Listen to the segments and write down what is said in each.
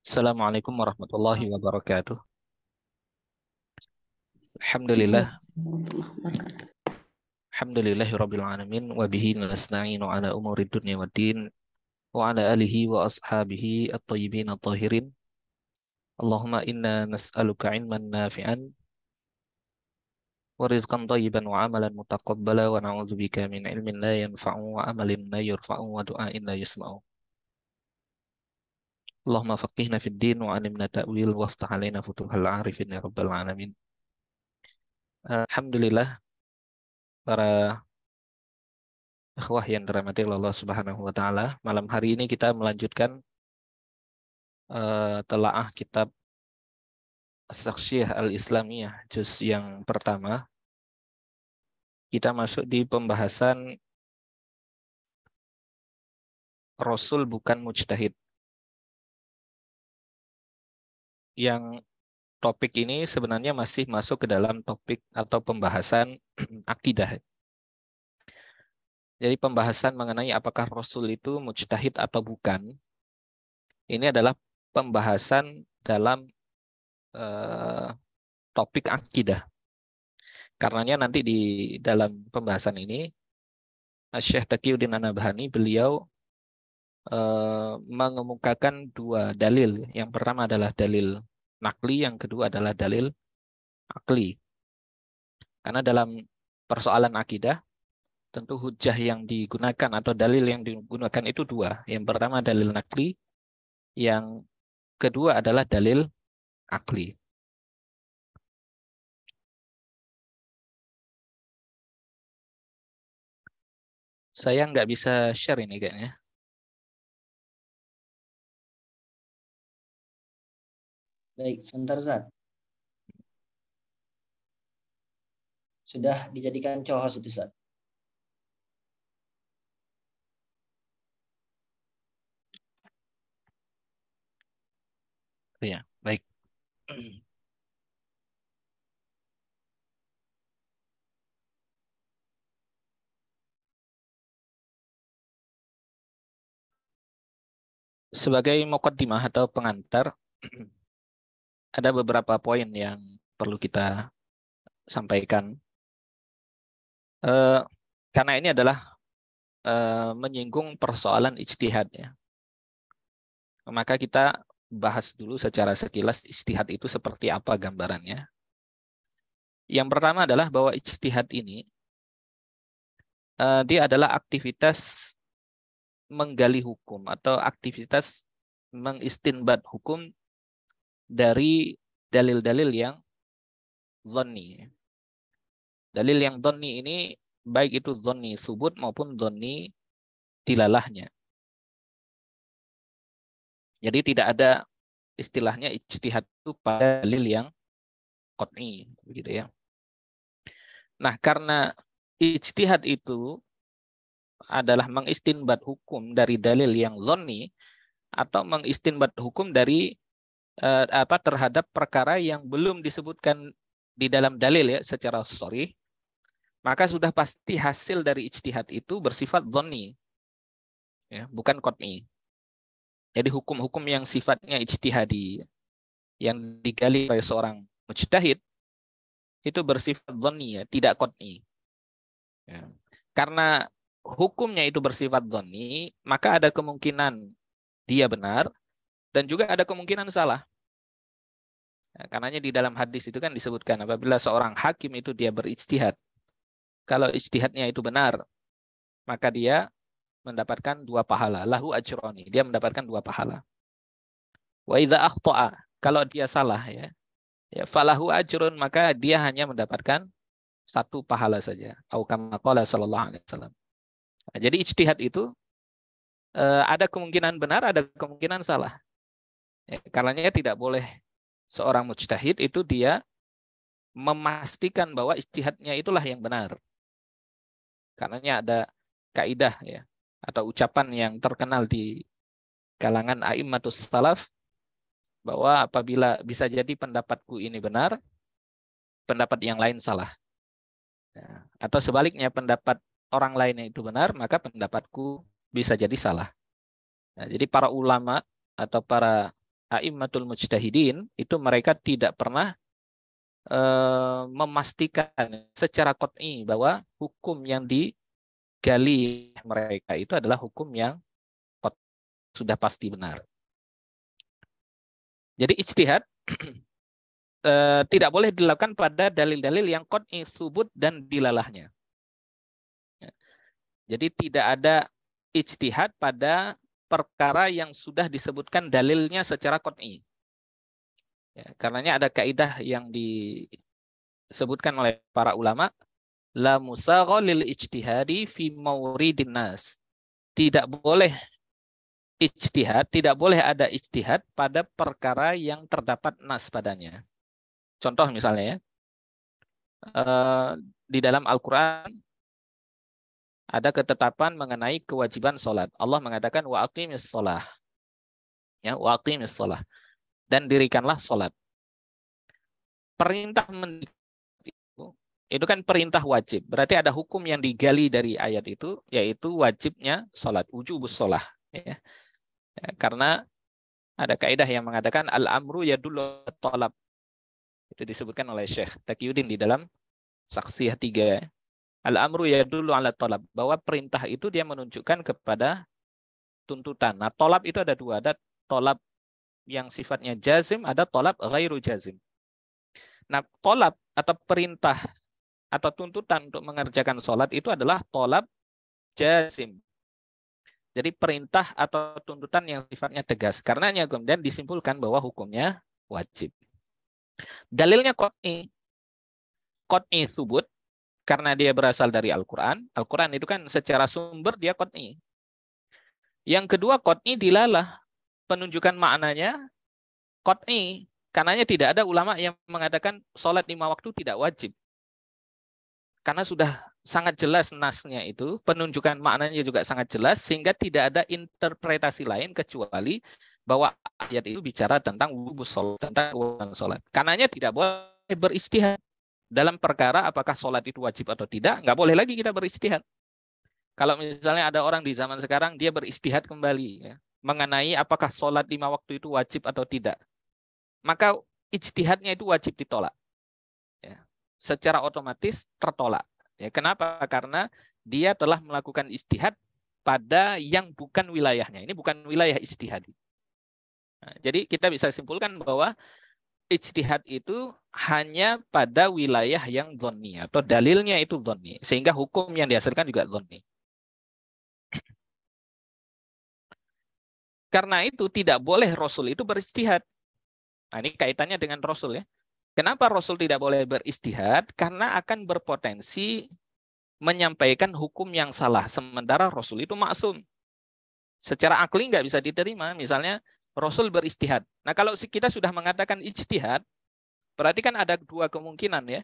Assalamualaikum warahmatullahi wabarakatuh. Alhamdulillah, alhamdulillahirabbil alamin wa bihi nasta'inu ala umuri dunya waddin wa ala alihi wa ashabihi at-thayyibin at-tahirin. Allahumma inna nas'aluka ilman nafi'an wa rizqan thayyiban wa amalan mutaqabbala wa na'udzubika min ilmin la yanfa'u wa amalin la yurfa'u wa du'ain la yusma'u. Allahumma faqihna fid din wa alimna ta'wil wa aftah alaina futuhal arifin ya rabbal alamin. Alhamdulillah, para ikhwah yang dirahmati Allah Subhanahu wa taala, malam hari ini kita melanjutkan telaah kitab As-Sakhsyiah Al-Islamiyah juz yang pertama. Kita masuk di pembahasan Rasul bukan mujtahid. Yang topik ini sebenarnya masih masuk ke dalam topik atau pembahasan akidah. Jadi pembahasan mengenai apakah Rasul itu mujtahid atau bukan, ini adalah pembahasan dalam topik akidah. Karenanya nanti di dalam pembahasan ini Syekh Taqiyuddin An-Nabhani beliau mengemukakan dua dalil. Yang pertama adalah dalil nakli, yang kedua adalah dalil akli. Karena dalam persoalan akidah, tentu hujah yang digunakan atau dalil yang digunakan itu dua. Yang pertama dalil nakli, yang kedua adalah dalil akli. Saya nggak bisa share ini kayaknya. Baik, sebentar Zat. Sudah dijadikan co-host itu Zat. Ya, baik. Sebagai muqaddimah atau pengantar, ada beberapa poin yang perlu kita sampaikan. Karena ini adalah menyinggung persoalan ijtihad ya. Maka kita bahas dulu secara sekilas ijtihad itu seperti apa gambarannya. Yang pertama adalah bahwa ijtihad ini dia adalah aktivitas menggali hukum atau aktivitas mengistinbat hukum dari dalil-dalil yang dhonni. Dalil yang dhonni ini baik itu dhonni subut maupun dhonni dilalahnya. Jadi tidak ada istilahnya ijtihad itu pada dalil yang qat'i, begitu ya. Nah, karena ijtihad itu adalah mengistinbat hukum dari dalil yang dhonni atau mengistinbat hukum dari terhadap perkara yang belum disebutkan di dalam dalil ya secara sharih, maka sudah pasti hasil dari ijtihad itu bersifat dhonni, ya, bukan qat'i. Jadi hukum-hukum yang sifatnya ijtihadi yang digali oleh seorang mujtahid itu bersifat dhonni ya, tidak qat'i. Ya. Karena hukumnya itu bersifat dhonni, maka ada kemungkinan dia benar dan juga ada kemungkinan salah. Ya, karenanya di dalam hadis itu kan disebutkan apabila seorang hakim itu dia berijtihad, kalau ijtihadnya itu benar, maka dia mendapatkan dua pahala. Lahu ajroni, dia mendapatkan dua pahala. Wa idza akhta'a, kalau dia salah ya, falahu ajrun, maka dia hanya mendapatkan satu pahala saja. Au kama qala sallallahu alaihi wasallam. Nah, jadi ijtihad itu ada kemungkinan benar, ada kemungkinan salah. Ya, karenanya tidak boleh seorang mujtahid itu dia memastikan bahwa ijtihadnya itulah yang benar. Karenanya ada kaidah ya atau ucapan yang terkenal di kalangan a'immatus salaf bahwa apabila bisa jadi pendapatku ini benar, pendapat yang lain salah. Ya, atau sebaliknya pendapat orang lainnya itu benar, maka pendapatku bisa jadi salah. Nah, jadi para ulama atau para a'immatul mujtahidin itu mereka tidak pernah memastikan secara qat'i bahwa hukum yang digali mereka itu adalah hukum yang sudah pasti benar. Jadi ijtihad tidak boleh dilakukan pada dalil-dalil yang qat'i subut dan dilalahnya. Jadi tidak ada ijtihad pada perkara yang sudah disebutkan dalilnya secara qat'i. Ya, karenanya ada kaidah yang disebutkan oleh para ulama, la musagha lil ijtihadi fi mauridin nas. Tidak boleh ijtihad, tidak boleh ada ijtihad pada perkara yang terdapat nas padanya. Contoh misalnya ya, di dalam Al-Quran ada ketetapan mengenai kewajiban sholat. Allah mengatakan wa aqimis sholah. Ya, wa aqimis sholah. Dan dirikanlah sholat. Perintah itu kan perintah wajib. Berarti ada hukum yang digali dari ayat itu, yaitu wajibnya sholat, wujubus sholah. Ya. Ya, karena ada kaidah yang mengatakan al-amru yadullu talab. Itu disebutkan oleh Syekh Taqiyuddin di dalam Saksiyah 3. Al-amru yadullu ala talab. Bahwa perintah itu dia menunjukkan kepada tuntutan. Nah, talab itu ada dua. Ada talab yang sifatnya jazim, ada talab ghairu jazim. Nah, talab atau perintah atau tuntutan untuk mengerjakan sholat itu adalah talab jazim. Jadi perintah atau tuntutan yang sifatnya tegas. Karenanya kemudian disimpulkan bahwa hukumnya wajib. Dalilnya qat'i. Qat'i subut karena dia berasal dari Al-Quran. Al-Quran itu kan secara sumber dia qat'i. Yang kedua qat'i dilalah. Penunjukan maknanya qat'i. Karenanya tidak ada ulama yang mengatakan sholat 5 waktu tidak wajib. Karena sudah sangat jelas nasnya itu, penunjukan maknanya juga sangat jelas, sehingga tidak ada interpretasi lain kecuali bahwa ayat itu bicara tentang wujubus sholat, tentang kewajiban sholat. Karenanya tidak boleh beristihad dalam perkara apakah sholat itu wajib atau tidak, nggak boleh lagi kita beristihad. Kalau misalnya ada orang di zaman sekarang, dia beristihad kembali ya, mengenai apakah sholat 5 waktu itu wajib atau tidak, maka ijtihadnya itu wajib ditolak. Ya. Secara otomatis tertolak. Ya, kenapa? Karena dia telah melakukan ijtihad pada yang bukan wilayahnya. Ini bukan wilayah ijtihad. Nah, jadi kita bisa simpulkan bahwa ijtihad itu hanya pada wilayah yang dhonni atau dalilnya itu dhonni, sehingga hukum yang dihasilkan juga dhonni. Karena itu tidak boleh Rasul itu berijtihad. Nah, ini kaitannya dengan Rasul ya. Kenapa Rasul tidak boleh beristihad? Karena akan berpotensi menyampaikan hukum yang salah. Sementara Rasul itu maksum. Secara akli nggak bisa diterima. Misalnya Rasul beristihad. Nah, kalau kita sudah mengatakan ijtihad, berarti kan ada dua kemungkinan ya.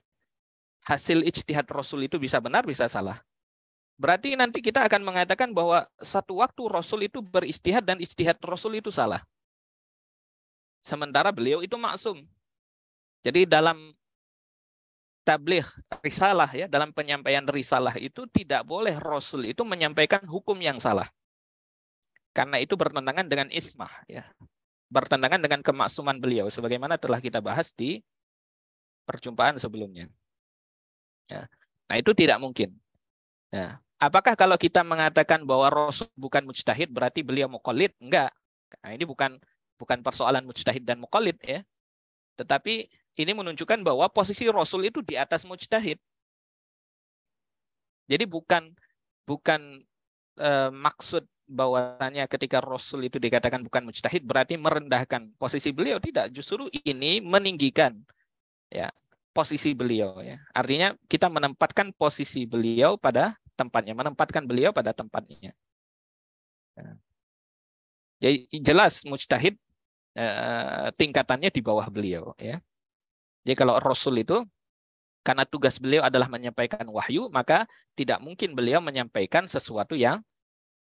Hasil ijtihad Rasul itu bisa benar, bisa salah. Berarti nanti kita akan mengatakan bahwa satu waktu Rasul itu beristihad dan ijtihad Rasul itu salah. Sementara beliau itu maksum. Jadi dalam tabligh risalah ya, dalam penyampaian risalah itu tidak boleh Rasul itu menyampaikan hukum yang salah. Karena itu bertentangan dengan ismah ya. Bertentangan dengan kemaksuman beliau sebagaimana telah kita bahas di perjumpaan sebelumnya. Ya. Nah, itu tidak mungkin. Ya. Apakah kalau kita mengatakan bahwa Rasul bukan mujtahid berarti beliau muqallid? Enggak. Nah, ini bukan persoalan mujtahid dan muqallid ya. Tetapi ini menunjukkan bahwa posisi Rasul itu di atas mujtahid. Jadi bukan maksud bahwasanya ketika Rasul itu dikatakan bukan mujtahid berarti merendahkan posisi beliau, tidak. Justru ini meninggikan ya posisi beliau ya. Artinya kita menempatkan posisi beliau pada tempatnya, menempatkan beliau pada tempatnya. Ya. Jadi jelas mujtahid tingkatannya di bawah beliau ya. Jadi kalau Rasul itu karena tugas beliau adalah menyampaikan wahyu, maka tidak mungkin beliau menyampaikan sesuatu yang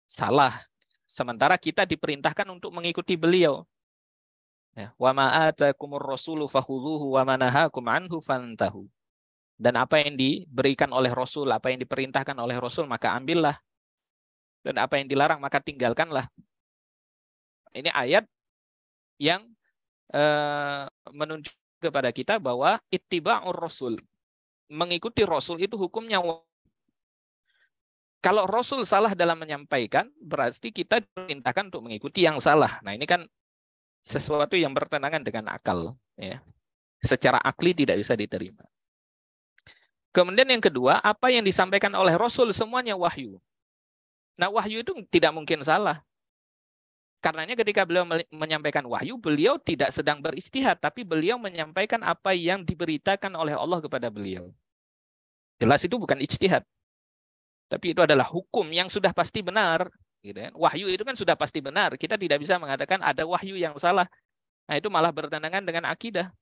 salah. Sementara kita diperintahkan untuk mengikuti beliau. Ya, wa ma atakumur rasulu fakhudhuhu wa ma nahakum anhu fantahu. Dan apa yang diberikan oleh Rasul, apa yang diperintahkan oleh Rasul, maka ambillah. Dan apa yang dilarang, maka tinggalkanlah. Ini ayat yang menunjuk kepada kita bahwa ittiba'ur rasul, mengikuti rasul itu hukumnya. Kalau rasul salah dalam menyampaikan, berarti kita diperintahkan untuk mengikuti yang salah. Nah, ini kan sesuatu yang bertentangan dengan akal, ya. Secara akli tidak bisa diterima. Kemudian yang kedua, apa yang disampaikan oleh rasul semuanya wahyu. Nah, wahyu itu tidak mungkin salah. Karenanya ketika beliau menyampaikan wahyu, beliau tidak sedang beristihad, tapi beliau menyampaikan apa yang diberitakan oleh Allah kepada beliau. Jelas itu bukan ijtihad. Tapi itu adalah hukum yang sudah pasti benar. Gitu kan? Wahyu itu kan sudah pasti benar. Kita tidak bisa mengatakan ada wahyu yang salah. Nah, itu malah bertentangan dengan akidah.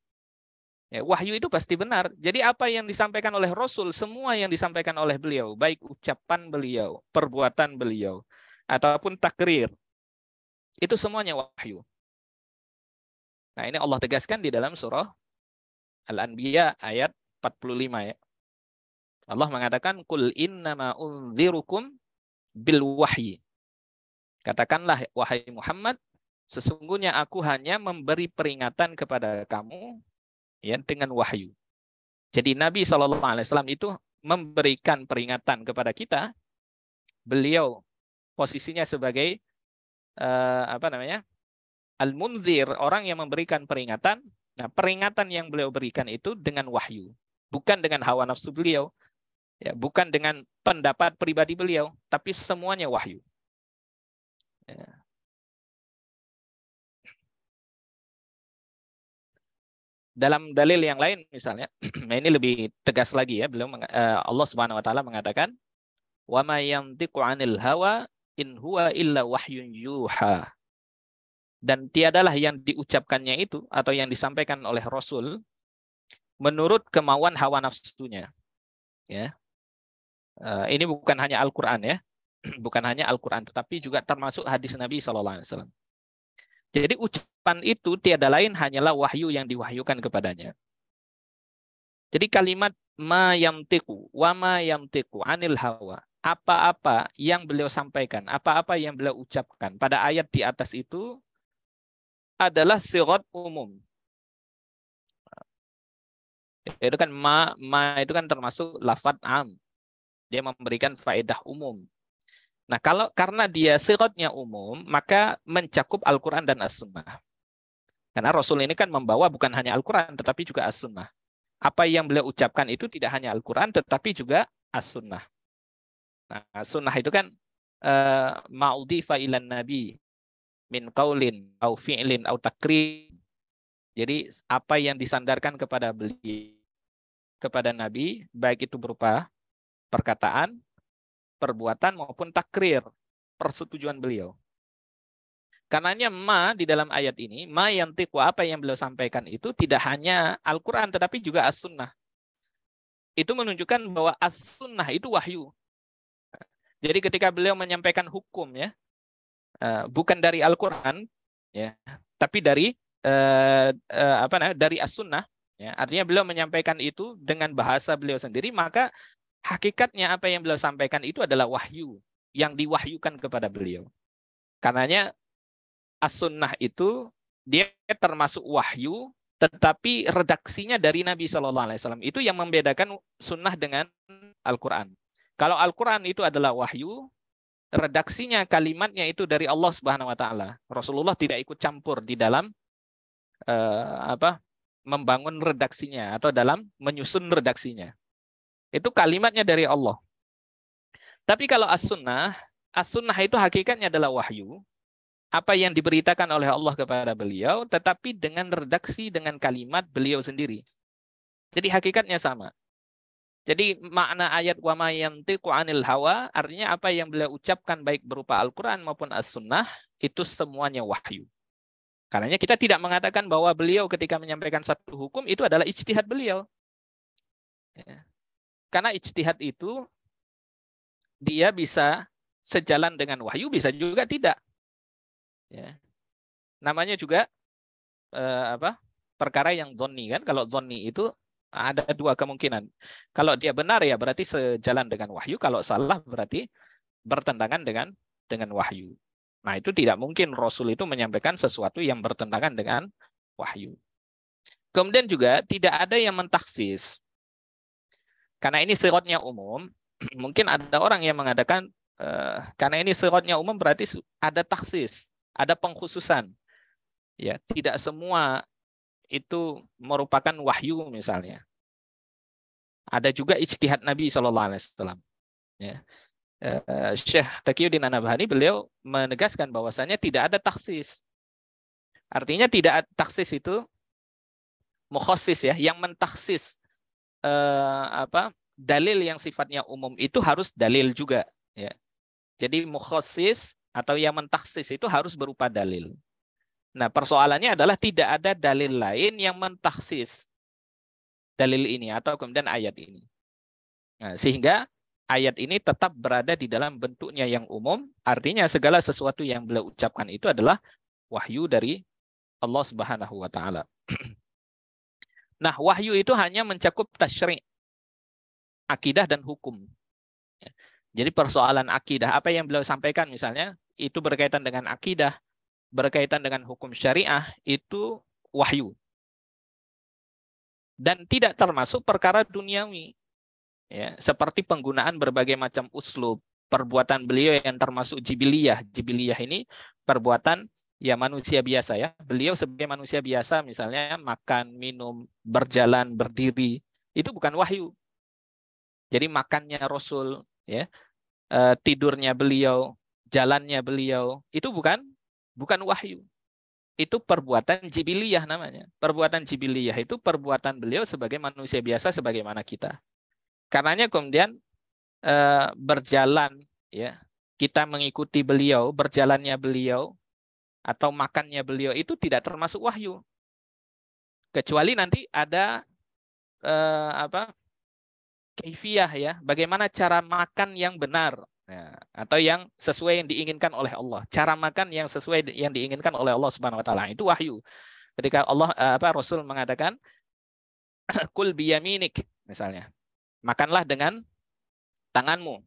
Ya, wahyu itu pasti benar. Jadi apa yang disampaikan oleh Rasul, semua yang disampaikan oleh beliau, baik ucapan beliau, perbuatan beliau, ataupun takrir, itu semuanya wahyu. Nah, ini Allah tegaskan di dalam surah Al-Anbiya ayat 45 ya. Allah mengatakan qul innama unzirukum bil wahyi. Katakanlah wahai Muhammad, sesungguhnya aku hanya memberi peringatan kepada kamu ya dengan wahyu. Jadi Nabi SAW itu memberikan peringatan kepada kita. Beliau posisinya sebagai al-munzir, orang yang memberikan peringatan. Nah, peringatan yang beliau berikan itu dengan wahyu, bukan dengan hawa nafsu beliau, ya, bukan dengan pendapat pribadi beliau, tapi semuanya wahyu. Ya. Dalam dalil yang lain misalnya, nah ini lebih tegas lagi ya, beliau Allah Subhanahu wa taala mengatakan, "Wa ma yantiqu 'anil hawa in huwa illa wahyun yuha." Dan tiadalah yang diucapkannya itu atau yang disampaikan oleh Rasul menurut kemauan hawa nafsunya. Ya. Ini bukan hanya Al-Qur'an ya. Bukan hanya Al-Qur'an, tetapi juga termasuk hadis Nabi SAW. Jadi ucapan itu tiada lain hanyalah wahyu yang diwahyukan kepadanya. Jadi kalimat ma yamtiku wa ma yamtiku anil hawa, apa-apa yang beliau sampaikan, apa-apa yang beliau ucapkan pada ayat di atas itu adalah sirat umum. Itu kan ma itu kan termasuk lafadz am. Dia memberikan faedah umum. Nah, karena dia siratnya umum, maka mencakup Al-Quran dan As-Sunnah. Karena Rasul ini kan membawa bukan hanya Al-Quran, tetapi juga As-Sunnah. Apa yang beliau ucapkan itu tidak hanya Al-Quran, tetapi juga As-Sunnah. Nah, As-Sunnah itu kan ma'udhifa ilan nabi min qaulin au fi'lin au takrir. Jadi apa yang disandarkan kepada beliau, kepada Nabi, baik itu berupa perkataan, perbuatan maupun takrir, persetujuan beliau. Karenanya ma di dalam ayat ini, ma yantiqu, apa yang beliau sampaikan itu tidak hanya Al-Quran tetapi juga As-Sunnah. Itu menunjukkan bahwa As-Sunnah itu wahyu. Jadi ketika beliau menyampaikan hukum ya, bukan dari Al-Quran ya, tapi dari dari As-Sunnah ya, artinya beliau menyampaikan itu dengan bahasa beliau sendiri, maka hakikatnya apa yang beliau sampaikan itu adalah wahyu yang diwahyukan kepada beliau. Karenanya As-Sunnah itu dia termasuk wahyu, tetapi redaksinya dari Nabi SAW. Itu yang membedakan sunnah dengan Al-Quran. Kalau Al-Quran itu adalah wahyu, redaksinya, kalimatnya itu dari Allah Subhanahu Wa Taala. Rasulullah tidak ikut campur di dalam membangun redaksinya atau dalam menyusun redaksinya. Itu kalimatnya dari Allah. Tapi kalau As-Sunnah itu hakikatnya adalah wahyu. Apa yang diberitakan oleh Allah kepada beliau, tetapi dengan redaksi, dengan kalimat beliau sendiri. Jadi hakikatnya sama. Jadi makna ayat wa ma yantiqu 'anil hawa, artinya apa yang beliau ucapkan baik berupa Al-Quran maupun As-Sunnah, itu semuanya wahyu. Karenanya kita tidak mengatakan bahwa beliau ketika menyampaikan satu hukum, itu adalah ijtihad beliau. Ya. Karena ijtihad itu dia bisa sejalan dengan wahyu, bisa juga tidak. Ya. Namanya juga perkara yang dhonni kan. Kalau dhonni itu ada dua kemungkinan. Kalau dia benar ya berarti sejalan dengan wahyu, kalau salah berarti bertentangan dengan wahyu. Nah, itu tidak mungkin Rasul itu menyampaikan sesuatu yang bertentangan dengan wahyu. Kemudian juga tidak ada yang mentaksis. Karena ini siratnya umum, mungkin ada orang yang mengatakan karena ini siratnya umum berarti ada taksis, ada pengkhususan. Ya, tidak semua itu merupakan wahyu misalnya. Ada juga ijtihad Nabi SAW. Ya. Syekh Taqiyuddin An-Nabhani beliau menegaskan bahwasanya tidak ada taksis. Artinya tidak taksis itu mukhassis ya, yang mentaksis dalil yang sifatnya umum itu harus dalil juga ya. Jadi mukhassis atau yang mentaksis itu harus berupa dalil. Nah, persoalannya adalah tidak ada dalil lain yang mentaksis dalil ini atau kemudian ayat ini. Nah, sehingga ayat ini tetap berada di dalam bentuknya yang umum, artinya segala sesuatu yang beliau ucapkan itu adalah wahyu dari Allah Subhanahu wa taala. Nah, wahyu itu hanya mencakup tasyri', akidah dan hukum. Jadi persoalan akidah, apa yang beliau sampaikan misalnya, itu berkaitan dengan akidah, berkaitan dengan hukum syariah, itu wahyu. Dan tidak termasuk perkara duniawi. Ya, seperti penggunaan berbagai macam uslub, perbuatan beliau yang termasuk jibiliyah. Jibiliyah ini perbuatan ya manusia biasa ya. Beliau sebagai manusia biasa misalnya makan, minum, berjalan, berdiri, itu bukan wahyu. Jadi makannya Rasul, ya, tidurnya beliau, jalannya beliau, itu bukan wahyu. Itu perbuatan jibiliyah namanya. Perbuatan jibiliyah itu perbuatan beliau sebagai manusia biasa sebagaimana kita. Karenanya kemudian berjalan, ya, kita mengikuti beliau, berjalannya beliau atau makannya beliau itu tidak termasuk wahyu. Kecuali nanti ada kaifiyah ya, bagaimana cara makan yang benar ya, atau yang sesuai yang diinginkan oleh Allah. Cara makan yang sesuai yang diinginkan oleh Allah Subhanahu wa taala itu wahyu. Ketika Allah Rasul mengatakan kul biyaminik misalnya. Makanlah dengan tanganmu.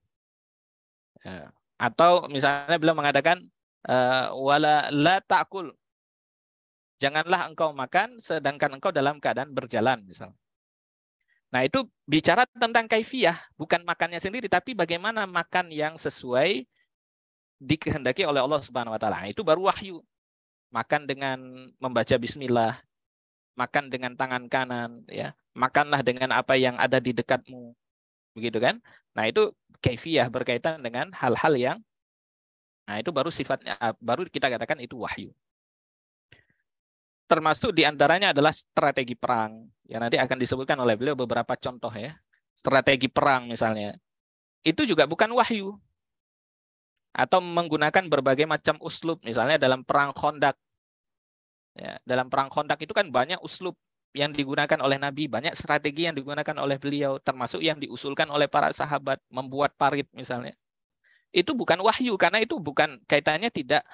Ya. Atau misalnya beliau mengatakan wala la ta'kul. Janganlah engkau makan sedangkan engkau dalam keadaan berjalan misalnya. Nah, itu bicara tentang kaifiyah, bukan makannya sendiri, tapi bagaimana makan yang sesuai dikehendaki oleh Allah Subhanahu wa taala. Itu baru wahyu. Makan dengan membaca bismillah, makan dengan tangan kanan, ya. Makanlah dengan apa yang ada di dekatmu. Begitu kan? Nah, itu kaifiyah berkaitan dengan hal-hal yang itu baru sifatnya baru kita katakan itu wahyu. Termasuk diantaranya adalah strategi perang. Ya, nanti akan disebutkan oleh beliau beberapa contoh ya. Strategi perang misalnya. Itu juga bukan wahyu. Atau menggunakan berbagai macam uslub. Misalnya dalam perang Khandaq. Ya, dalam perang Khandaq itu kan banyak uslub yang digunakan oleh Nabi. Banyak strategi yang digunakan oleh beliau. Termasuk yang diusulkan oleh para sahabat. Membuat parit misalnya. Itu bukan wahyu. Karena itu bukan kaitannya tidak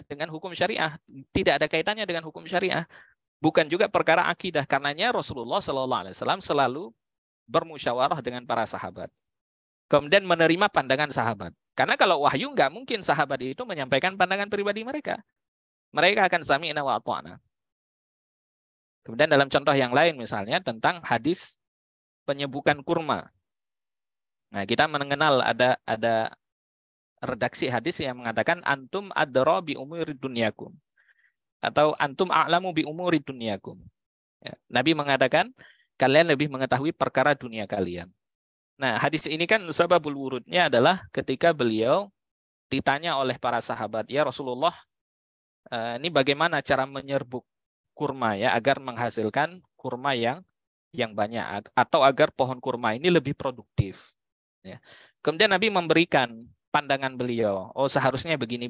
dengan hukum syariah, tidak ada kaitannya dengan hukum syariah, bukan juga perkara akidah. Karenanya Rasulullah SAW selalu bermusyawarah dengan para sahabat, kemudian menerima pandangan sahabat. Karena kalau wahyu nggak mungkin sahabat itu menyampaikan pandangan pribadi mereka. Mereka akan sami'na wa ata'na. Kemudian dalam contoh yang lain misalnya tentang hadis penyebukan kurma. Nah, kita mengenal ada redaksi hadis yang mengatakan antum adra bi umuri dunyakum atau antum a'lamu bi umuri dunyakum. Ya, Nabi mengatakan kalian lebih mengetahui perkara dunia kalian. Nah, hadis ini kan sababul wurudnya adalah ketika beliau ditanya oleh para sahabat, ya Rasulullah, ini bagaimana cara menyerbuk kurma ya agar menghasilkan kurma yang banyak atau agar pohon kurma ini lebih produktif. Ya. Kemudian Nabi memberikan pandangan beliau, oh seharusnya begini.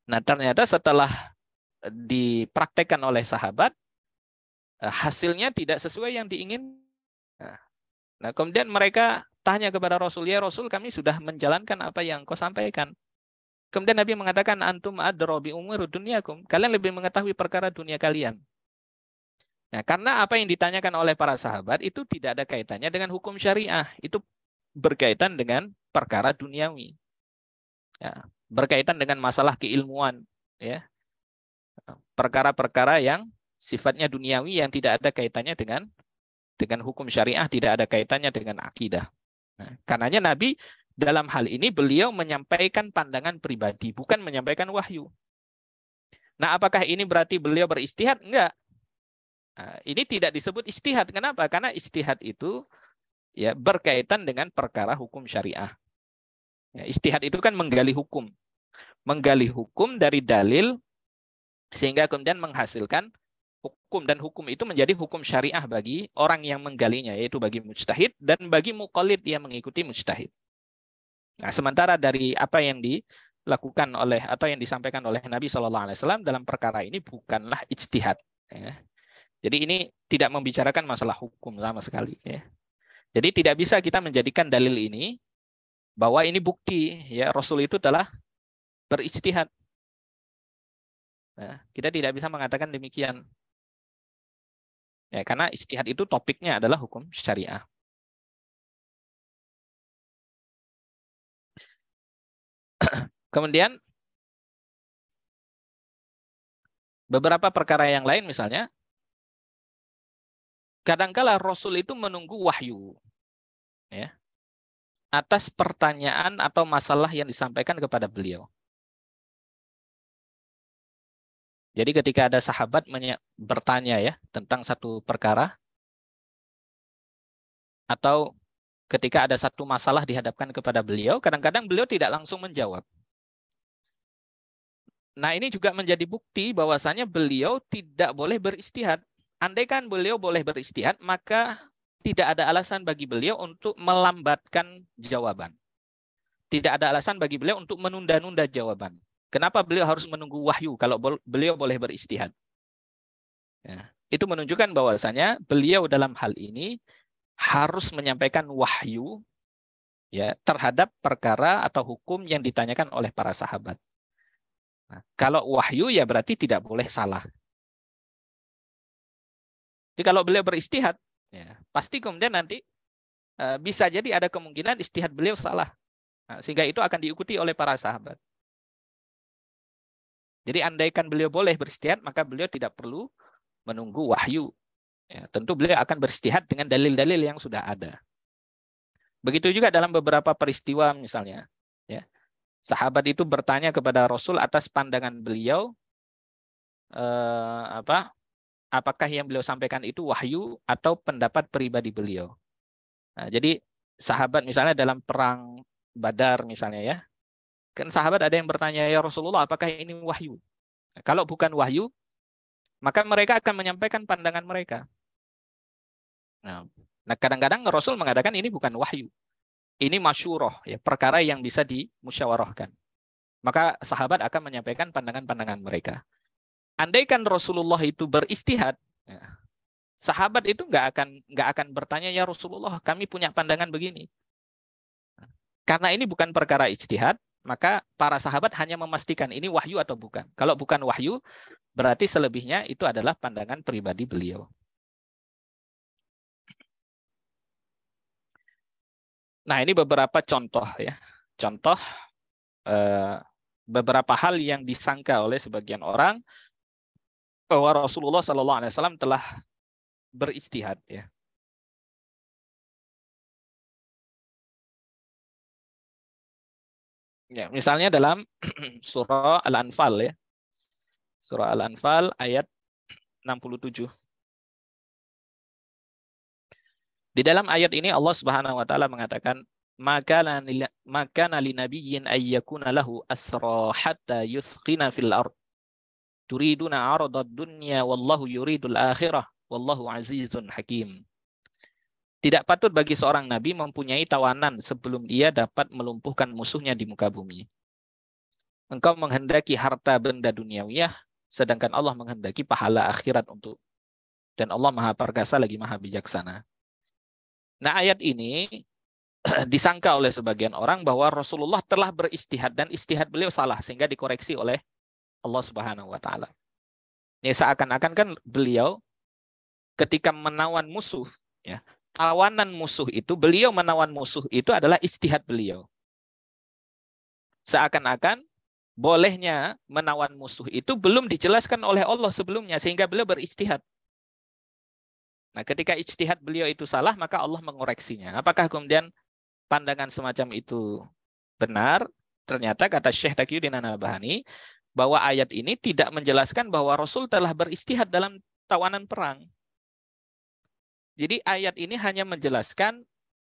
Nah, ternyata setelah dipraktekkan oleh sahabat, hasilnya tidak sesuai yang diingin. Nah, kemudian mereka tanya kepada Rasul, ya Rasul, kami sudah menjalankan apa yang kau sampaikan. Kemudian Nabi mengatakan, antum adra bi umuri dunyakum, kalian lebih mengetahui perkara dunia kalian. Nah, karena apa yang ditanyakan oleh para sahabat itu tidak ada kaitannya dengan hukum syariah, itu berkaitan dengan perkara duniawi, ya, berkaitan dengan masalah keilmuan, ya. Perkara-perkara yang sifatnya duniawi yang tidak ada kaitannya dengan hukum syariah, tidak ada kaitannya dengan akidah. Nah, karenanya Nabi dalam hal ini beliau menyampaikan pandangan pribadi, bukan menyampaikan wahyu. Nah, apakah ini berarti beliau beristihad? Enggak. Nah, ini tidak disebut istihad. Kenapa? Karena istihad itu ya berkaitan dengan perkara hukum syariah. Ya, istihad itu kan menggali hukum dari dalil sehingga kemudian menghasilkan hukum, dan hukum itu menjadi hukum syariah bagi orang yang menggalinya, yaitu bagi mujtahid dan bagi muqallid yang mengikuti mujtahid. Nah, sementara dari apa yang dilakukan oleh atau yang disampaikan oleh Nabi SAW dalam perkara ini bukanlah ijtihad. Ya. Jadi ini tidak membicarakan masalah hukum sama sekali. Ya. Jadi tidak bisa kita menjadikan dalil ini bahwa ini bukti ya Rasul itu telah berijtihad. Nah, kita tidak bisa mengatakan demikian. Ya, karena ijtihad itu topiknya adalah hukum syariah. Kemudian beberapa perkara yang lain misalnya, kadangkala Rasul itu menunggu wahyu ya, atas pertanyaan atau masalah yang disampaikan kepada beliau. Jadi ketika ada sahabat bertanya ya tentang satu perkara, atau ketika ada satu masalah dihadapkan kepada beliau, kadang-kadang beliau tidak langsung menjawab. Nah, ini juga menjadi bukti bahwasanya beliau tidak boleh beristihad. Andaikan beliau boleh beristihad, maka tidak ada alasan bagi beliau untuk melambatkan jawaban. Tidak ada alasan bagi beliau untuk menunda-nunda jawaban. Kenapa beliau harus menunggu wahyu kalau beliau boleh beristihad? Ya, itu menunjukkan bahwasanya beliau dalam hal ini harus menyampaikan wahyu ya terhadap perkara atau hukum yang ditanyakan oleh para sahabat. Nah, kalau wahyu ya berarti tidak boleh salah. Jadi kalau beliau beristihad, ya, pasti kemudian nanti bisa jadi ada kemungkinan istihad beliau salah. Nah, sehingga itu akan diikuti oleh para sahabat. Jadi andaikan beliau boleh beristihad, maka beliau tidak perlu menunggu wahyu. Ya, tentu beliau akan beristihad dengan dalil-dalil yang sudah ada. Begitu juga dalam beberapa peristiwa misalnya. Ya, sahabat itu bertanya kepada Rasul atas pandangan beliau, apakah yang beliau sampaikan itu wahyu atau pendapat pribadi beliau. Nah, jadi sahabat misalnya dalam perang Badar misalnya ya, kan sahabat ada yang bertanya, ya Rasulullah, apakah ini wahyu? Nah, kalau bukan wahyu, maka mereka akan menyampaikan pandangan mereka. Nah, kadang-kadang Rasul mengatakan ini bukan wahyu. Ini masyuroh, ya, perkara yang bisa dimusyawarahkan. Maka sahabat akan menyampaikan pandangan-pandangan mereka. Andaikan Rasulullah itu beristihad, ya, sahabat itu nggak akan bertanya, ya Rasulullah, kami punya pandangan begini. Karena ini bukan perkara ijtihad, maka para sahabat hanya memastikan ini wahyu atau bukan. Kalau bukan wahyu, berarti selebihnya itu adalah pandangan pribadi beliau. Nah, ini beberapa contoh ya. Contoh beberapa hal yang disangka oleh sebagian orang bahwa Rasulullah SAW telah berijtihad ya. Ya, misalnya dalam surah Al-Anfal ya. Surah Al-Anfal ayat 67. Di dalam ayat ini Allah Subhanahu wa taala mengatakan, maka li nabiyyin ay yakuna lahu asra hatta yuthqina fil ard. Turiduna 'aradad dunya wallahu yuridul akhirah wallahu azizun hakim. Tidak patut bagi seorang nabi mempunyai tawanan sebelum dia dapat melumpuhkan musuhnya di muka bumi. Engkau menghendaki harta benda duniawiyah, sedangkan Allah menghendaki pahala akhirat untuk. Dan Allah Maha Perkasa lagi Maha Bijaksana. Nah, ayat ini disangka oleh sebagian orang bahwa Rasulullah telah beristihad dan istihad beliau salah sehingga dikoreksi oleh Allah Subhanahu wa taala. Ya, seakan-akan kan beliau ketika menawan musuh ya, tawanan musuh itu, beliau menawan musuh itu adalah istihad beliau. Seakan-akan bolehnya menawan musuh itu belum dijelaskan oleh Allah sebelumnya, sehingga beliau berijtihad. Nah, ketika ijtihad beliau itu salah, maka Allah mengoreksinya. Apakah kemudian pandangan semacam itu benar? Ternyata kata Syekh Taqiyuddin An-Nabhani bahwa ayat ini tidak menjelaskan bahwa Rasul telah beristihad dalam tawanan perang. Jadi ayat ini hanya menjelaskan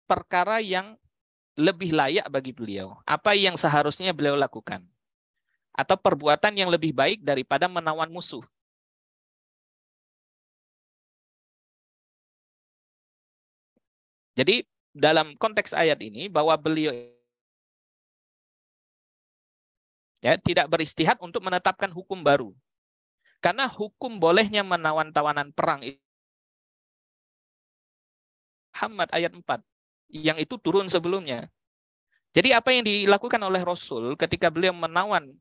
perkara yang lebih layak bagi beliau. Apa yang seharusnya beliau lakukan. Atau perbuatan yang lebih baik daripada menawan musuh. Jadi dalam konteks ayat ini bahwa beliau ya tidak beristihad untuk menetapkan hukum baru. Karena hukum bolehnya menawan tawanan perang Muhammad ayat 4 yang itu turun sebelumnya. Jadi apa yang dilakukan oleh Rasul ketika beliau menawan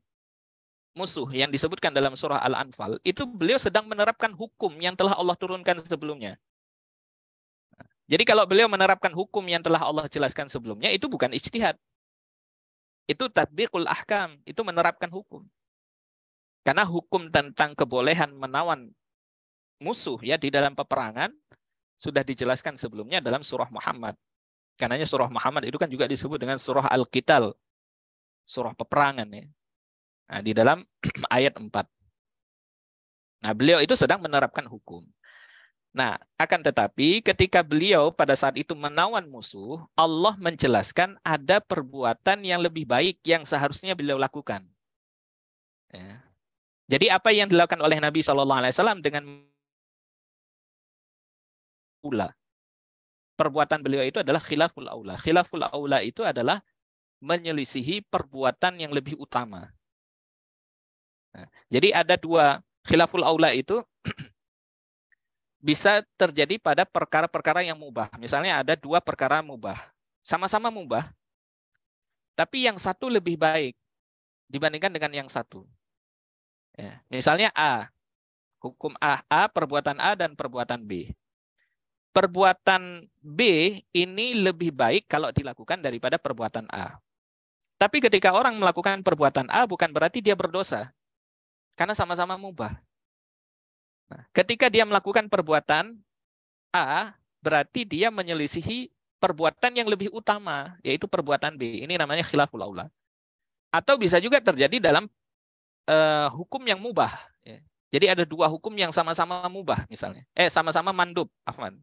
musuh yang disebutkan dalam surah Al-Anfal, itu beliau sedang menerapkan hukum yang telah Allah turunkan sebelumnya. Jadi kalau beliau menerapkan hukum yang telah Allah jelaskan sebelumnya, itu bukan ijtihad. Itu tatbiqul ahkam, itu menerapkan hukum. Karena hukum tentang kebolehan menawan musuh ya di dalam peperangan sudah dijelaskan sebelumnya dalam surah Muhammad. Karenanya surah Muhammad itu kan juga disebut dengan surah Al-Qital, surah peperangan ya. Nah, di dalam ayat 4. Nah, beliau itu sedang menerapkan hukum. Nah, akan tetapi ketika beliau pada saat itu menawan musuh, Allah menjelaskan ada perbuatan yang lebih baik yang seharusnya beliau lakukan. Ya. Jadi apa yang dilakukan oleh Nabi SAW dengan ula? Perbuatan beliau itu adalah khilaful aula. Khilaful aula itu adalah menyelisihi perbuatan yang lebih utama. Nah, jadi ada dua khilaful aula itu bisa terjadi pada perkara-perkara yang mubah. Misalnya ada dua perkara mubah. Sama-sama mubah, tapi yang satu lebih baik dibandingkan dengan yang satu. Ya. Misalnya A, hukum A, perbuatan A dan perbuatan B. Perbuatan B ini lebih baik kalau dilakukan daripada perbuatan A. Tapi ketika orang melakukan perbuatan A bukan berarti dia berdosa. Karena sama-sama mubah. Nah, ketika dia melakukan perbuatan A, berarti dia menyelisihi perbuatan yang lebih utama, yaitu perbuatan B. Ini namanya khilaful aula. Atau bisa juga terjadi dalam hukum yang mubah. Ya. Jadi ada dua hukum yang sama-sama mubah misalnya. Sama-sama mandub, Ahmad.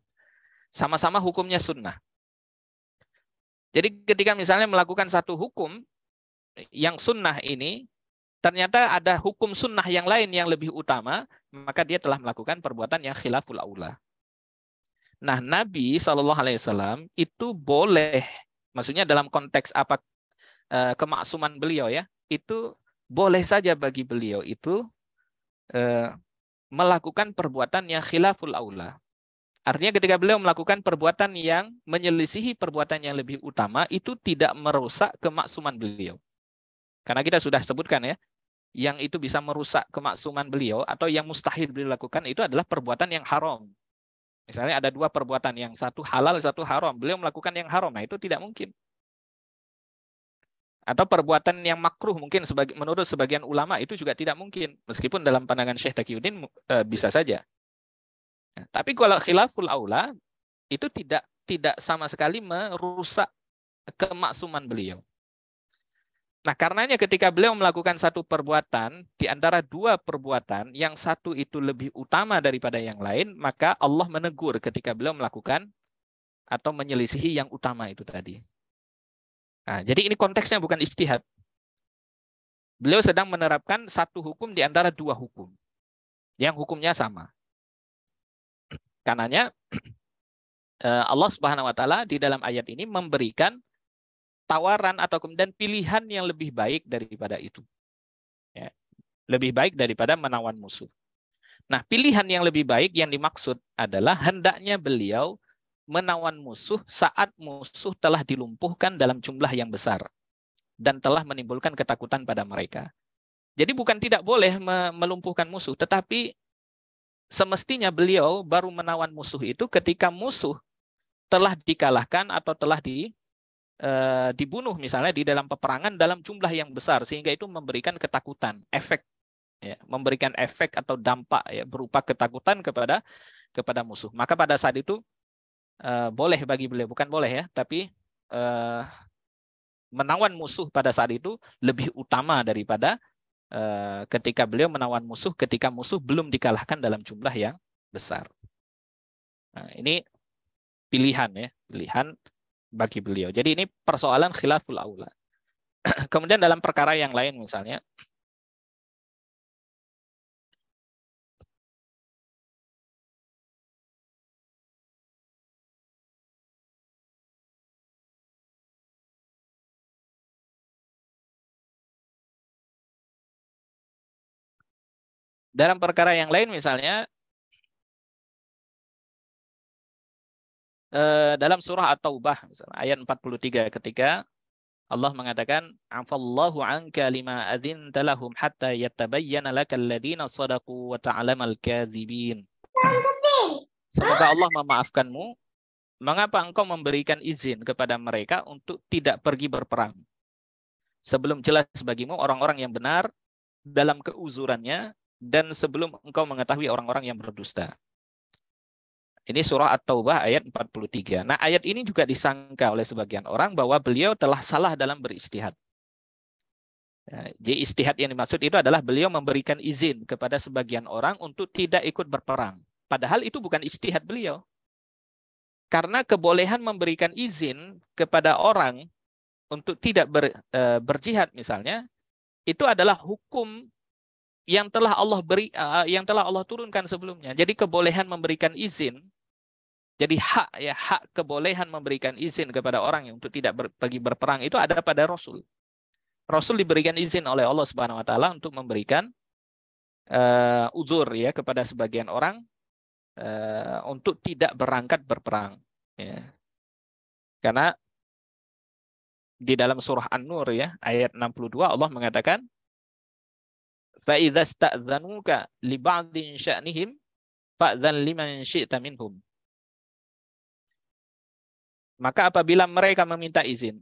Sama-sama hukumnya sunnah. Jadi ketika misalnya melakukan satu hukum yang sunnah ini, ternyata ada hukum sunnah yang lain yang lebih utama, maka dia telah melakukan perbuatan yang khilaful aula. Nah, Nabi SAW itu boleh, maksudnya dalam konteks apa kemaksuman beliau ya, itu boleh saja bagi beliau itu melakukan perbuatan yang khilaful aula. Artinya ketika beliau melakukan perbuatan yang menyelisihi perbuatan yang lebih utama, itu tidak merusak kemaksuman beliau. Karena kita sudah sebutkan ya, yang itu bisa merusak kemaksuman beliau atau yang mustahil beliau lakukan itu adalah perbuatan yang haram. Misalnya ada dua perbuatan, yang satu halal, satu haram. Beliau melakukan yang haram, nah itu tidak mungkin. Atau perbuatan yang makruh, mungkin menurut sebagian ulama itu juga tidak mungkin. Meskipun dalam pandangan Syekh Taqiyuddin bisa saja. Nah, tapi kalau khilaful aula, itu tidak sama sekali merusak kemaksuman beliau. Nah, karenanya ketika beliau melakukan satu perbuatan, di antara dua perbuatan, yang satu itu lebih utama daripada yang lain, maka Allah menegur ketika beliau melakukan atau menyelisihi yang utama itu tadi. Nah, jadi ini konteksnya bukan ijtihad. Beliau sedang menerapkan satu hukum di antara dua hukum, yang hukumnya sama. Karenanya Allah Subhanahu wa taala di dalam ayat ini memberikan tawaran atau kemudian pilihan yang lebih baik daripada itu. Ya. Lebih baik daripada menawan musuh. Nah, pilihan yang lebih baik yang dimaksud adalah hendaknya beliau menawan musuh saat musuh telah dilumpuhkan dalam jumlah yang besar dan telah menimbulkan ketakutan pada mereka. Jadi bukan tidak boleh melumpuhkan musuh, tetapi semestinya beliau baru menawan musuh itu ketika musuh telah dikalahkan atau telah dibunuh misalnya di dalam peperangan dalam jumlah yang besar sehingga itu memberikan ketakutan, efek ya, memberikan efek atau dampak ya berupa ketakutan kepada musuh. Maka pada saat itu boleh bagi beliau, bukan boleh ya, tapi menawan musuh pada saat itu lebih utama daripada ketika beliau menawan musuh ketika musuh belum dikalahkan dalam jumlah yang besar. Nah, ini pilihan ya, pilihan bagi beliau. Jadi ini persoalan khilaful aula. Kemudian dalam perkara yang lain misalnya, dalam perkara yang lain misalnya dalam surah At-Taubah misalnya, ayat 43 ketika Allah mengatakan afallahu anka lima adzinta lahum hatta yattabayyana lakal ladzina shadaqu wa ta'lamal kadzibin. Semoga Allah memaafkanmu. Mengapa engkau memberikan izin kepada mereka untuk tidak pergi berperang? Sebelum jelas bagimu orang-orang yang benar dalam keuzurannya dan sebelum engkau mengetahui orang-orang yang berdusta. Ini surah At-Taubah ayat 43. Nah, ayat ini juga disangka oleh sebagian orang bahwa beliau telah salah dalam beristihad. Jadi istihad yang dimaksud itu adalah beliau memberikan izin kepada sebagian orang untuk tidak ikut berperang. Padahal itu bukan istihad beliau. Karena kebolehan memberikan izin kepada orang untuk tidak berjihad misalnya, itu adalah hukum yang telah Allah turunkan sebelumnya. Jadi kebolehan memberikan izin, jadi hak kebolehan memberikan izin kepada orang yang untuk tidak pergi berperang itu ada pada Rasul. Rasul diberikan izin oleh Allah Subhanahu wa taala untuk memberikan uzur ya kepada sebagian orang untuk tidak berangkat berperang ya. Karena di dalam surah An-Nur ya ayat 62 Allah mengatakan fa idza sta'dzanuka li ba'din sya'nihim fa'dzan liman syi'ta minhum. Maka apabila mereka meminta izin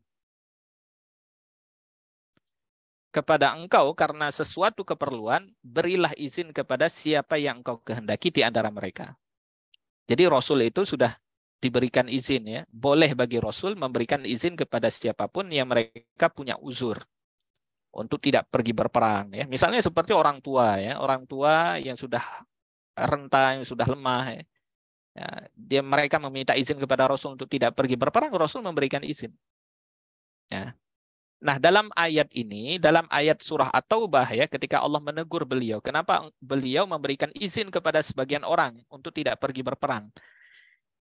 kepada engkau karena sesuatu keperluan, berilah izin kepada siapa yang engkau kehendaki di antara mereka. Jadi Rasul itu sudah diberikan izin ya. Boleh bagi Rasul memberikan izin kepada siapapun yang mereka punya uzur untuk tidak pergi berperang ya. Misalnya seperti orang tua ya, orang tua yang sudah renta, yang sudah lemah ya. Mereka meminta izin kepada Rasul untuk tidak pergi berperang, Rasul memberikan izin. Ya. Nah, dalam ayat ini, dalam ayat surah At-Taubah ya, ketika Allah menegur beliau, kenapa beliau memberikan izin kepada sebagian orang untuk tidak pergi berperang?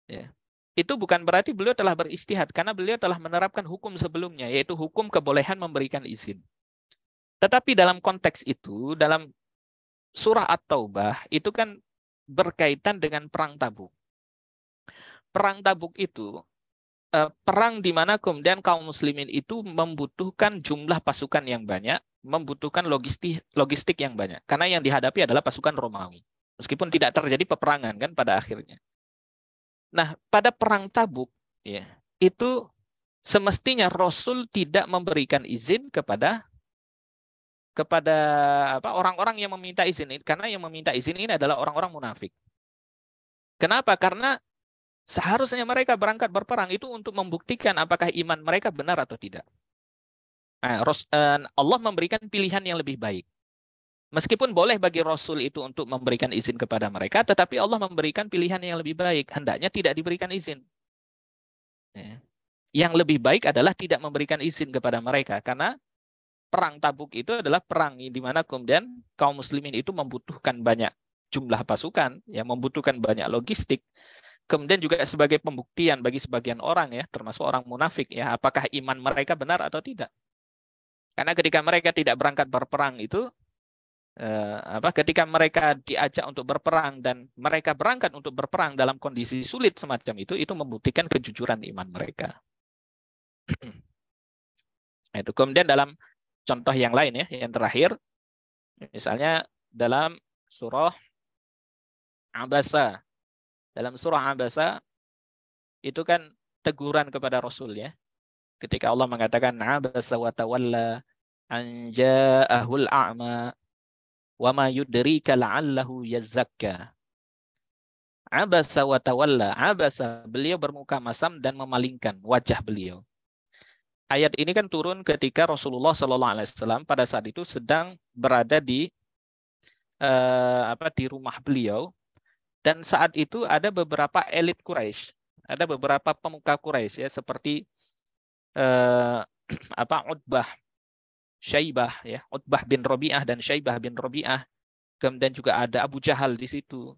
Ya. Itu bukan berarti beliau telah beristihad, karena beliau telah menerapkan hukum sebelumnya, yaitu hukum kebolehan memberikan izin. Tetapi dalam konteks itu, dalam surah At-Taubah, itu kan berkaitan dengan perang Tabuk. Perang Tabuk itu perang di mana kemudian kaum muslimin itu membutuhkan jumlah pasukan yang banyak, membutuhkan logistik yang banyak. Karena yang dihadapi adalah pasukan Romawi. Meskipun tidak terjadi peperangan kan pada akhirnya. Nah, pada perang Tabuk ya, itu semestinya Rasul tidak memberikan izin kepada orang-orang yang meminta izin, karena yang meminta izin ini adalah orang-orang munafik. Kenapa? Karena seharusnya mereka berangkat berperang itu untuk membuktikan apakah iman mereka benar atau tidak. Nah, Allah memberikan pilihan yang lebih baik. Meskipun boleh bagi Rasul itu untuk memberikan izin kepada mereka, tetapi Allah memberikan pilihan yang lebih baik. Hendaknya tidak diberikan izin. Yang lebih baik adalah tidak memberikan izin kepada mereka. Karena perang Tabuk itu adalah perang di mana kemudian kaum muslimin itu membutuhkan banyak jumlah pasukan, yang membutuhkan banyak logistik. Kemudian juga sebagai pembuktian bagi sebagian orang ya, termasuk orang munafik ya, apakah iman mereka benar atau tidak. Karena ketika mereka tidak berangkat berperang itu, ketika mereka diajak untuk berperang dan mereka berangkat untuk berperang dalam kondisi sulit semacam itu membuktikan kejujuran iman mereka. Itu kemudian dalam contoh yang lain ya, yang terakhir, misalnya dalam surah Abasa. Dalam surah Abasa itu kan teguran kepada Rasul ya. Ketika Allah mengatakan abasa wa tawalla an ja'ahul a'ma wa ma yudrika la'allahu yazakka. Abasa wa tawalla. Abasa, beliau bermuka masam dan memalingkan wajah beliau. Ayat ini kan turun ketika Rasulullah SAW pada saat itu sedang berada di di rumah beliau, dan saat itu ada beberapa elit Quraisy, ada beberapa pemuka Quraisy ya, seperti Utbah, Syaibah ya, Utbah bin Rabi'ah dan Syaibah bin Rabi'ah. Kemudian juga ada Abu Jahal di situ.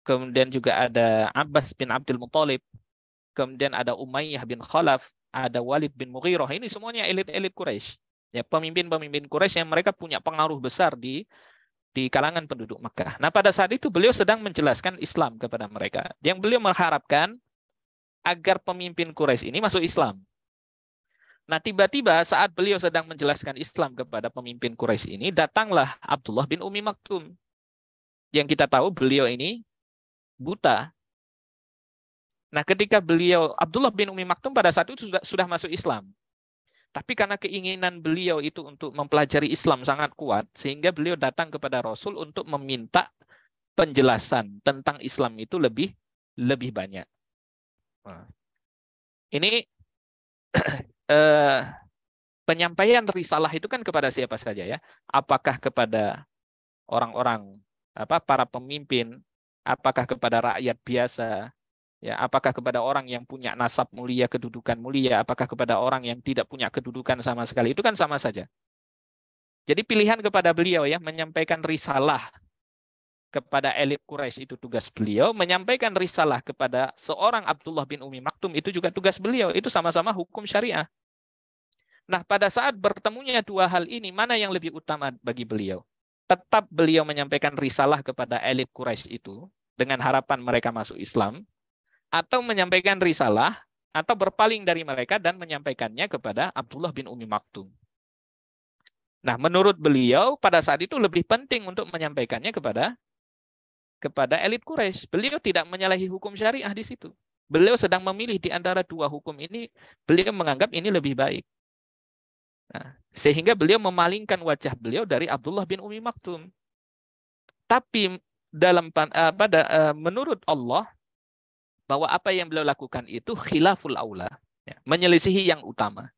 Kemudian juga ada Abbas bin Abdul Muthalib. Kemudian ada Umayyah bin Khalaf, ada Walid bin Mughirah. Ini semuanya elit-elit Quraisy. Ya, pemimpin-pemimpin Quraisy yang mereka punya pengaruh besar di kalangan penduduk Mekah. Nah, pada saat itu beliau sedang menjelaskan Islam kepada mereka. Yang beliau mengharapkan agar pemimpin Quraisy ini masuk Islam. Nah, tiba-tiba saat beliau sedang menjelaskan Islam kepada pemimpin Quraisy ini, datanglah Abdullah bin Ummi Maktum. Yang kita tahu beliau ini buta. Nah, ketika Abdullah bin Ummi Maktum pada saat itu sudah masuk Islam. Tapi karena keinginan beliau itu untuk mempelajari Islam sangat kuat, sehingga beliau datang kepada Rasul untuk meminta penjelasan tentang Islam itu lebih banyak. Nah, ini penyampaian risalah itu kan kepada siapa saja ya? Apakah kepada orang-orang para pemimpin, apakah kepada rakyat biasa, ya, apakah kepada orang yang punya nasab mulia, kedudukan mulia, apakah kepada orang yang tidak punya kedudukan sama sekali, itu kan sama saja. Jadi pilihan kepada beliau ya, menyampaikan risalah kepada elit Quraisy itu tugas beliau, menyampaikan risalah kepada seorang Abdullah bin Ummi Maktum itu juga tugas beliau, itu sama-sama hukum syariah. Nah, pada saat bertemunya dua hal ini, mana yang lebih utama bagi beliau? Tetap beliau menyampaikan risalah kepada elit Quraisy itu dengan harapan mereka masuk Islam, atau menyampaikan risalah, atau berpaling dari mereka dan menyampaikannya kepada Abdullah bin Ummi Maktum. Nah, menurut beliau pada saat itu lebih penting untuk menyampaikannya kepada elit Quraisy. Beliau tidak menyalahi hukum syariah di situ. Beliau sedang memilih di antara dua hukum ini, beliau menganggap ini lebih baik. Nah, sehingga beliau memalingkan wajah beliau dari Abdullah bin Ummi Maktum. Tapi menurut Allah, bahwa apa yang beliau lakukan itu khilaful aula, ya, menyelisihi yang utama.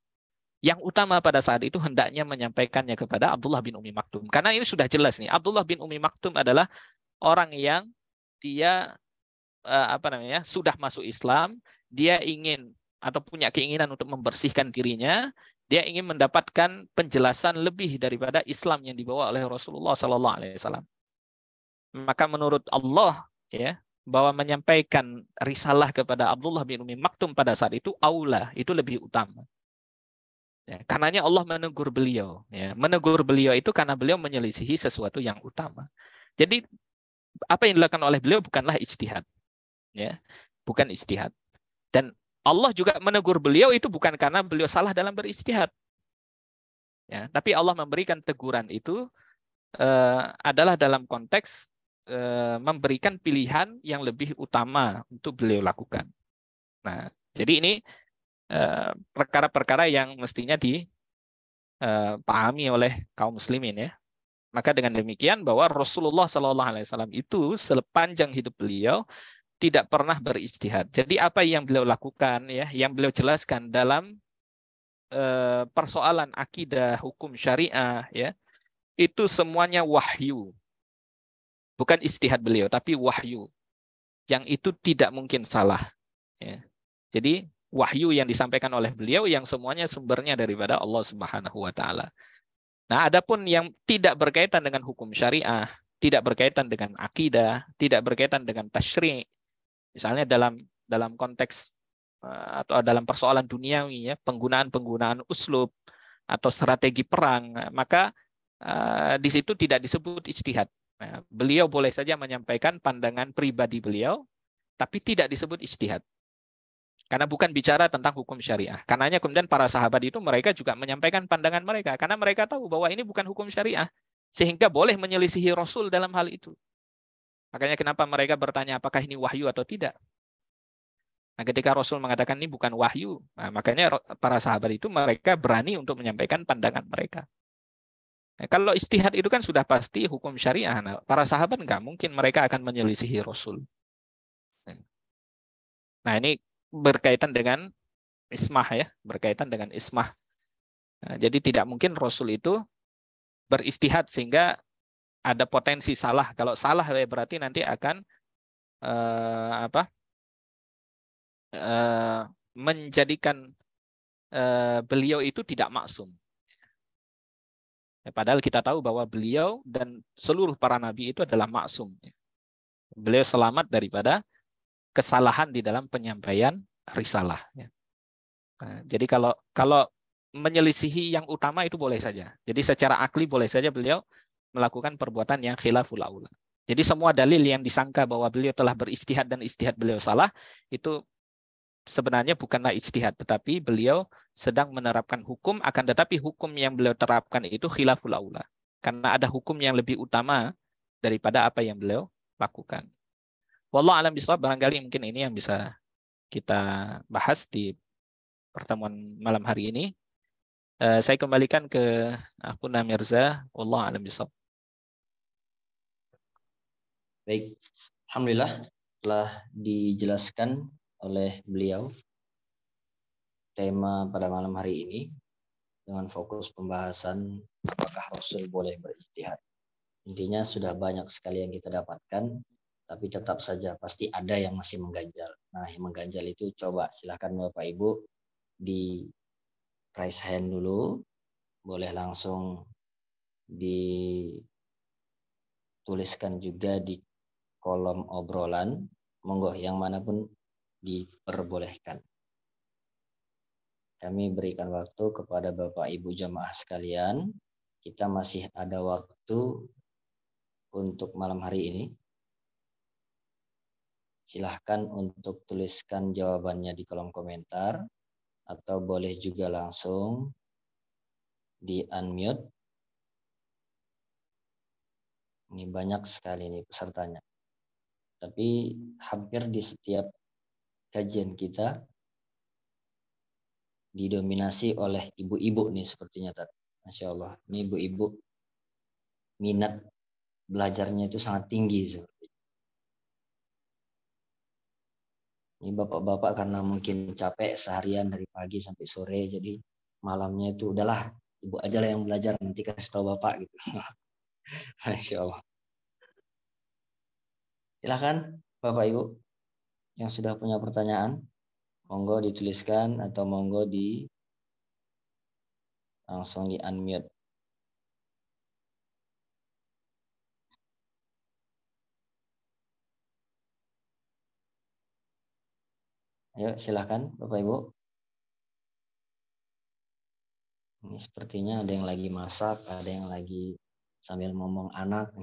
Yang utama pada saat itu hendaknya menyampaikannya kepada Abdullah bin Ummi Maktum. Karena ini sudah jelas nih, Abdullah bin Ummi Maktum adalah orang yang dia sudah masuk Islam, dia ingin atau punya keinginan untuk membersihkan dirinya, dia ingin mendapatkan penjelasan lebih daripada Islam yang dibawa oleh Rasulullah SAW. Maka menurut Allah ya, bahwa menyampaikan risalah kepada Abdullah bin Ummi Maktum pada saat itu aula, itu lebih utama. Ya, karenanya Allah menegur beliau. Ya, menegur beliau itu karena beliau menyelisihi sesuatu yang utama. Jadi apa yang dilakukan oleh beliau bukanlah ijtihad, ya, bukan ijtihad. Dan Allah juga menegur beliau itu bukan karena beliau salah dalam berijtihad. Ya, tapi Allah memberikan teguran itu adalah dalam konteks memberikan pilihan yang lebih utama untuk beliau lakukan. Nah, jadi ini perkara-perkara yang mestinya dipahami oleh kaum muslimin ya. Maka dengan demikian bahwa Rasulullah SAW itu sepanjang hidup beliau tidak pernah berijtihad. Jadi apa yang beliau lakukan ya, yang beliau jelaskan dalam persoalan akidah, hukum syariah ya, itu semuanya wahyu. Bukan ijtihad beliau, tapi wahyu. Yang itu tidak mungkin salah. Ya. Jadi wahyu yang disampaikan oleh beliau yang semuanya sumbernya daripada Allah Subhanahu wa taala. Nah, adapun yang tidak berkaitan dengan hukum syariah, tidak berkaitan dengan akidah, tidak berkaitan dengan tasyri', misalnya dalam konteks atau dalam persoalan duniawi ya, penggunaan uslub atau strategi perang, maka di situ tidak disebut ijtihad. Nah, beliau boleh saja menyampaikan pandangan pribadi beliau, tapi tidak disebut ijtihad. Karena bukan bicara tentang hukum syariah. Karenanya kemudian para sahabat itu mereka juga menyampaikan pandangan mereka. Karena mereka tahu bahwa ini bukan hukum syariah. Sehingga boleh menyelisihi Rasul dalam hal itu. Makanya kenapa mereka bertanya apakah ini wahyu atau tidak. Nah, ketika Rasul mengatakan ini bukan wahyu, nah, makanya para sahabat itu mereka berani untuk menyampaikan pandangan mereka. Nah, kalau ijtihad itu kan sudah pasti hukum syariah. Nah, para sahabat nggak mungkin mereka akan menyelisihi Rasul. Nah, ini berkaitan dengan ismah ya, berkaitan dengan ismah. Nah, jadi tidak mungkin Rasul itu beristihad sehingga ada potensi salah. Kalau salah berarti nanti akan apa? Menjadikan beliau itu tidak maksum. Padahal kita tahu bahwa beliau dan seluruh para nabi itu adalah maksum. Beliau selamat daripada kesalahan di dalam penyampaian risalah. Nah, jadi kalau menyelisihi yang utama itu boleh saja. Jadi secara akli boleh saja beliau melakukan perbuatan yang khilaful aula. Jadi semua dalil yang disangka bahwa beliau telah beristihad dan istihad beliau salah, itu sebenarnya bukanlah ijtihad, tetapi beliau sedang menerapkan hukum, akan tetapi hukum yang beliau terapkan itu khilaful aula. Karena ada hukum yang lebih utama daripada apa yang beliau lakukan. Wallahu alam bishawab, barangkali mungkin ini yang bisa kita bahas di pertemuan malam hari ini. Saya kembalikan ke Akhuna Mirza. Wallahu alam bishawab. Baik, alhamdulillah telah dijelaskan oleh beliau tema pada malam hari ini dengan fokus pembahasan apakah Rasul boleh berijtihad. Intinya sudah banyak sekali yang kita dapatkan, tapi tetap saja pasti ada yang masih mengganjal. Nah, yang mengganjal itu coba silahkan Bapak Ibu di raise hand dulu, boleh langsung dituliskan juga di kolom obrolan, monggo yang manapun diperbolehkan. Kami berikan waktu kepada Bapak Ibu jamaah sekalian. Kita masih ada waktu untuk malam hari ini. Silahkan untuk tuliskan jawabannya di kolom komentar atau boleh juga langsung di unmute. Ini banyak sekali nih pesertanya. Tapi hampir di setiap kajian kita didominasi oleh ibu-ibu nih sepertinya Tat. Masya Allah. Ini ibu-ibu minat belajarnya itu sangat tinggi seperti. Ini bapak-bapak karena mungkin capek seharian dari pagi sampai sore, jadi malamnya itu udahlah ibu aja lah yang belajar, nanti kasih tahu bapak gitu. Masya Allah. Silakan Bapak Ibu yang sudah punya pertanyaan, monggo dituliskan atau monggo langsung di unmute. Ayo silakan Bapak Ibu. Ini sepertinya ada yang lagi masak, ada yang lagi sambil ngomong anak.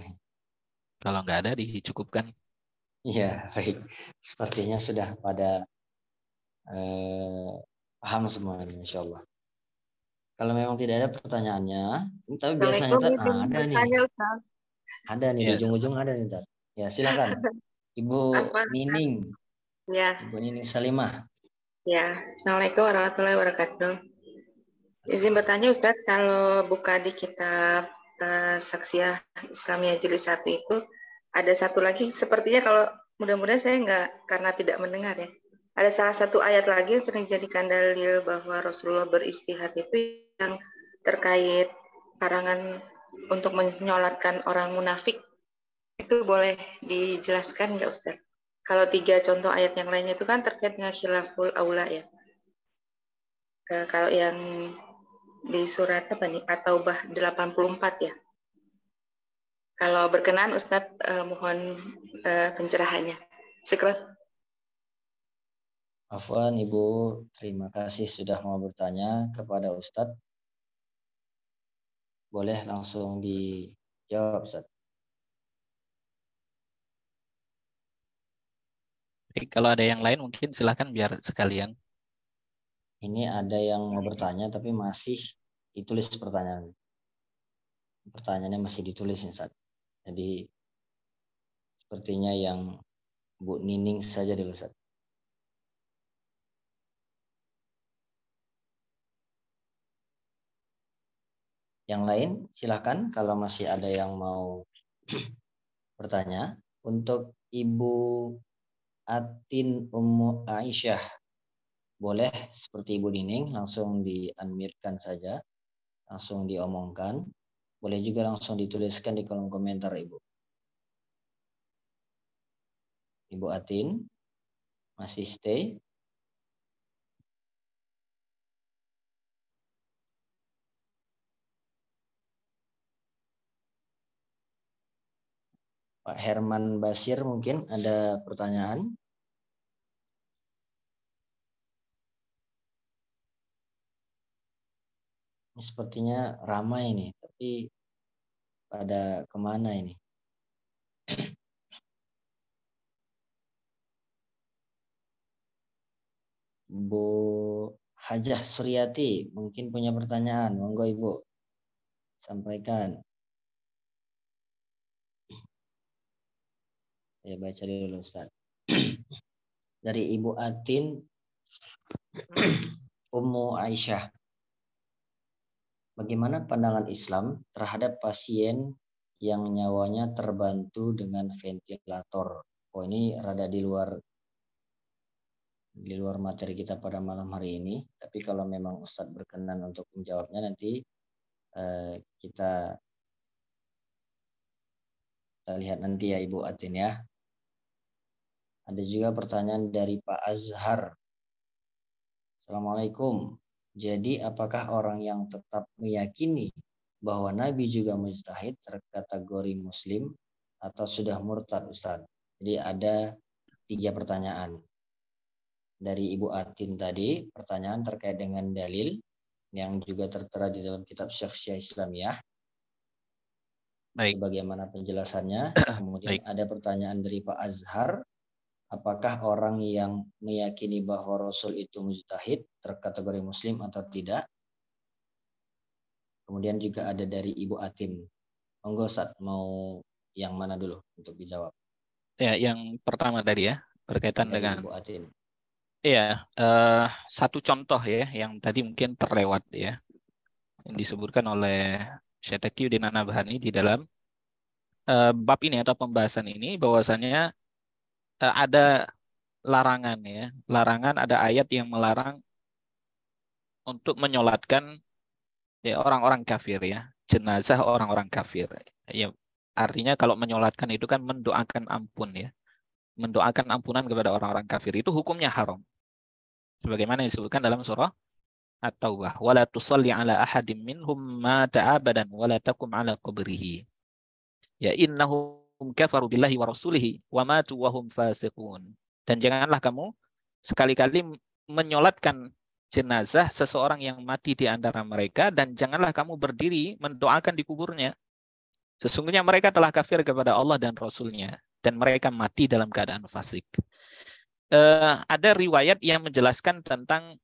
Kalau nggak ada dicukupkan. Iya, baik. Sepertinya sudah pada paham semua ini, Insya Allah. Kalau memang tidak ada pertanyaannya, tapi biasanya ada nih. Ustaz. Ada nih, di Yes. ujung-ujung ada nih, Tat. Ya, silakan. Ibu Nining. Ya. Ibu Nining Salimah. Ya, Assalamualaikum warahmatullahi wabarakatuh. Izin bertanya Ustadz, kalau buka di kitab Saksiyah Islamiyah Jilid 1 itu, ada satu lagi, sepertinya kalau mudah-mudahan saya nggak, karena tidak mendengar ya. Ada salah satu ayat lagi yang sering dijadikan dalil bahwa Rasulullah beristihad itu yang terkait larangan untuk menyolatkan orang munafik. Itu boleh dijelaskan nggak Ustadz? Kalau 3 contoh ayat yang lainnya itu kan terkait dengan khilaful aula ya. Kalau yang di surat apa nih? At-Taubah 84 ya. Kalau berkenan Ustadz mohon pencerahannya. Syukran. Afwan Ibu, terima kasih sudah mau bertanya kepada Ustadz. Boleh langsung dijawab Ustadz. Jadi kalau ada yang lain mungkin silahkan biar sekalian. Ini ada yang mau bertanya tapi masih ditulis pertanyaan. Pertanyaannya masih ditulis nih Ustadz. Jadi sepertinya yang Bu Nining saja dulu Ustadz. Yang lain silahkan kalau masih ada yang mau bertanya. Untuk Ibu Atin Ummu Aisyah, boleh seperti Ibu Nining langsung di-unmute-kan saja, langsung diomongkan. Boleh juga langsung dituliskan di kolom komentar Ibu. Ibu Atin masih stay? Pak Herman Basir mungkin ada pertanyaan? Ini sepertinya ramai nih, tapi pada kemana ini? Bu Hajah Suryati mungkin punya pertanyaan, monggo Ibu sampaikan. Ya baca dulu Ustaz. Dari Ibu Atin Ummu Aisyah. Bagaimana pandangan Islam terhadap pasien yang nyawanya terbantu dengan ventilator? Oh ini rada di luar materi kita pada malam hari ini. Tapi kalau memang Ustadz berkenan untuk menjawabnya nanti kita lihat nanti ya Ibu Atin ya. Ada juga pertanyaan dari Pak Azhar. Assalamualaikum. Jadi apakah orang yang tetap meyakini bahwa Nabi juga mujtahid terkategori muslim atau sudah murtad Ustaz? Jadi ada 3 pertanyaan. Dari Ibu Atin tadi, pertanyaan terkait dengan dalil yang juga tertera di dalam kitab Syakhsiyah Islamiyah. Baik. Bagaimana penjelasannya? Kemudian Baik. ada pertanyaan dari Pak Azhar. Apakah orang yang meyakini bahwa Rasul itu mujtahid terkategori muslim atau tidak? Kemudian juga ada dari Ibu Atin. Monggo Ustaz, mau yang mana dulu untuk dijawab? Ya, yang pertama tadi ya, berkaitan Dari dengan Ibu Atin. Iya, satu contoh ya yang tadi mungkin terlewat ya, yang disebutkan oleh Syekh Taqiyuddin An-Nabhani di dalam bab ini atau pembahasan ini, bahwasannya ada larangan ya, ada ayat yang melarang untuk menyolatkan ya orang-orang kafir ya, jenazah orang-orang kafir. Ya, artinya kalau menyolatkan itu kan mendoakan ampun ya, mendoakan ampunan kepada orang-orang kafir itu hukumnya haram. Sebagaimana disebutkan dalam surah At-Taubah, wala tusalli ala ahadim minhum mata abadan wala taqum ala qabrihi. Ya innahum kafaru billahi wa rasulihi wa matu wa hum fasiqun. Dan janganlah kamu sekali-kali menyolatkan jenazah seseorang yang mati di antara mereka, dan janganlah kamu berdiri mendoakan di kuburnya. Sesungguhnya mereka telah kafir kepada Allah dan Rasulnya, dan mereka mati dalam keadaan fasik. Ada riwayat yang menjelaskan tentang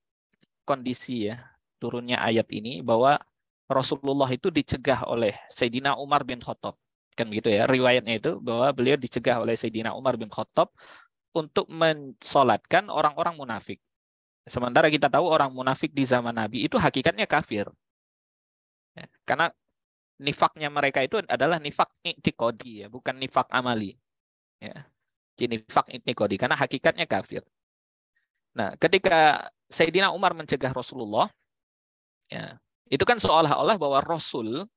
kondisi ya turunnya ayat ini, bahwa Rasulullah itu dicegah oleh Sayyidina Umar bin Khattab, kan begitu ya riwayatnya itu, bahwa beliau dicegah oleh Sayyidina Umar bin Khattab untuk mensolatkan orang-orang munafik. Sementara kita tahu orang munafik di zaman Nabi itu hakikatnya kafir ya, karena nifaknya mereka itu adalah nifak i'tiqadi ya, bukan nifak amali ya. Jadi nifak i'tiqadi karena hakikatnya kafir. Nah, ketika Sayyidina Umar mencegah Rasulullah, ya, itu kan seolah-olah bahwa Rasul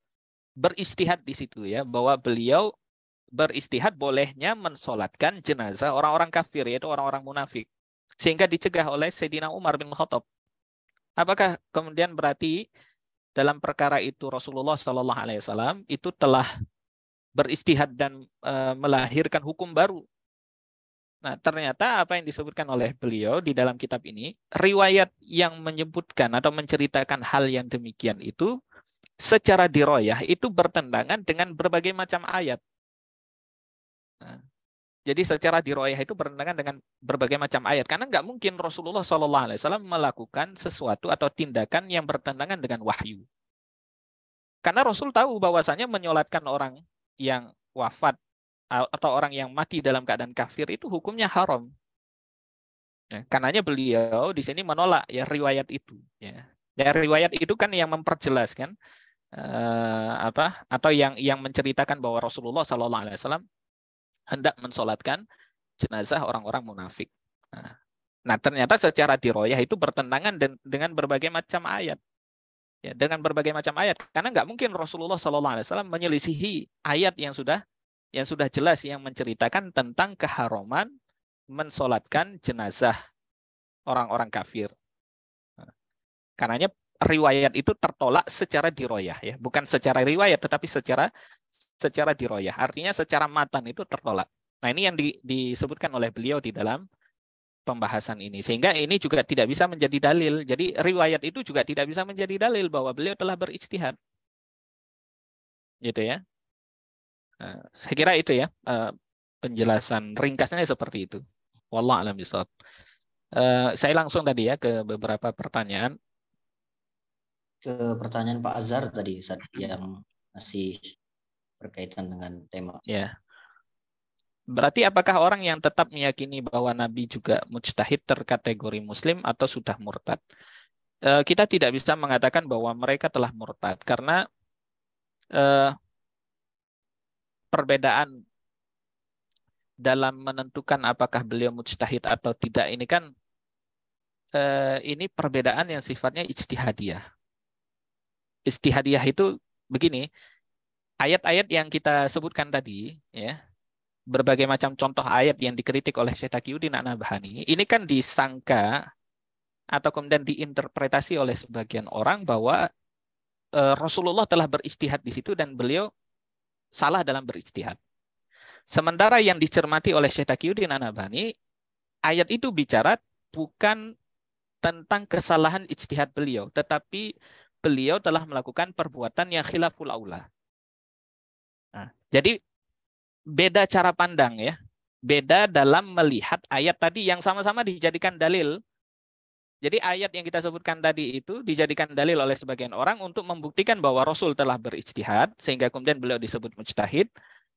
beristihad di situ ya, bahwa beliau beristihad bolehnya mensolatkan jenazah orang-orang kafir, yaitu orang-orang munafik, sehingga dicegah oleh Sayyidina Umar bin Khattab. Apakah kemudian berarti dalam perkara itu Rasulullah SAW itu telah beristihad dan melahirkan hukum baru? Nah, ternyata apa yang disebutkan oleh beliau di dalam kitab ini, riwayat yang menyebutkan atau menceritakan hal yang demikian itu secara diroyah itu bertentangan dengan berbagai macam ayat. Nah, jadi secara diroyah itu bertentangan dengan berbagai macam ayat, karena nggak mungkin Rasulullah SAW melakukan sesuatu atau tindakan yang bertentangan dengan wahyu. Karena Rasul tahu bahwasanya menyolatkan orang yang wafat atau orang yang mati dalam keadaan kafir itu hukumnya haram. Ya, karenanya beliau di sini menolak ya riwayat itu. Ya. Dan riwayat itu kan yang memperjelaskan atau yang menceritakan bahwa Rasulullah SAW hendak mensolatkan jenazah orang-orang munafik. Nah, ternyata secara diroyah itu bertentangan dengan berbagai macam ayat. Ya, dengan berbagai macam ayat, karena nggak mungkin Rasulullah SAW menyelisihi ayat yang sudah jelas yang menceritakan tentang keharuman mensolatkan jenazah orang-orang kafir. Karenanya riwayat itu tertolak secara diroyah, ya, bukan secara riwayat, tetapi secara diroyah. Artinya secara matan itu tertolak. Nah, ini yang disebutkan oleh beliau di dalam pembahasan ini, sehingga ini juga tidak bisa menjadi dalil. Jadi riwayat itu juga tidak bisa menjadi dalil bahwa beliau telah berijtihad, gitu ya. Saya kira itu ya penjelasan ringkasnya seperti itu. Wallahu a'lam bishawab. Saya langsung tadi ya ke beberapa pertanyaan. Ke pertanyaan Pak Azhar tadi yang masih berkaitan dengan tema. Ya. Berarti apakah orang yang tetap meyakini bahwa Nabi juga mujtahid terkategori muslim atau sudah murtad? Kita tidak bisa mengatakan bahwa mereka telah murtad karena perbedaan dalam menentukan apakah beliau mujtahid atau tidak ini kan ini perbedaan yang sifatnya ijtihadiyah. Ijtihadiyah itu begini, ayat-ayat yang kita sebutkan tadi, ya, berbagai macam contoh ayat yang dikritik oleh Syekh Taqiyuddin An-Nabhani, ini kan disangka atau kemudian diinterpretasi oleh sebagian orang bahwa Rasulullah telah berijtihad di situ dan beliau salah dalam berijtihad. Sementara yang dicermati oleh Syekh Taqiyuddin An-Nabhani, ayat itu bicara bukan tentang kesalahan ijtihad beliau, tetapi beliau telah melakukan perbuatan yang khilaful aula. Nah, jadi beda cara pandang ya. Beda dalam melihat ayat tadi yang sama-sama dijadikan dalil. Jadi ayat yang kita sebutkan tadi itu dijadikan dalil oleh sebagian orang untuk membuktikan bahwa Rasul telah berijtihad sehingga kemudian beliau disebut mujtahid.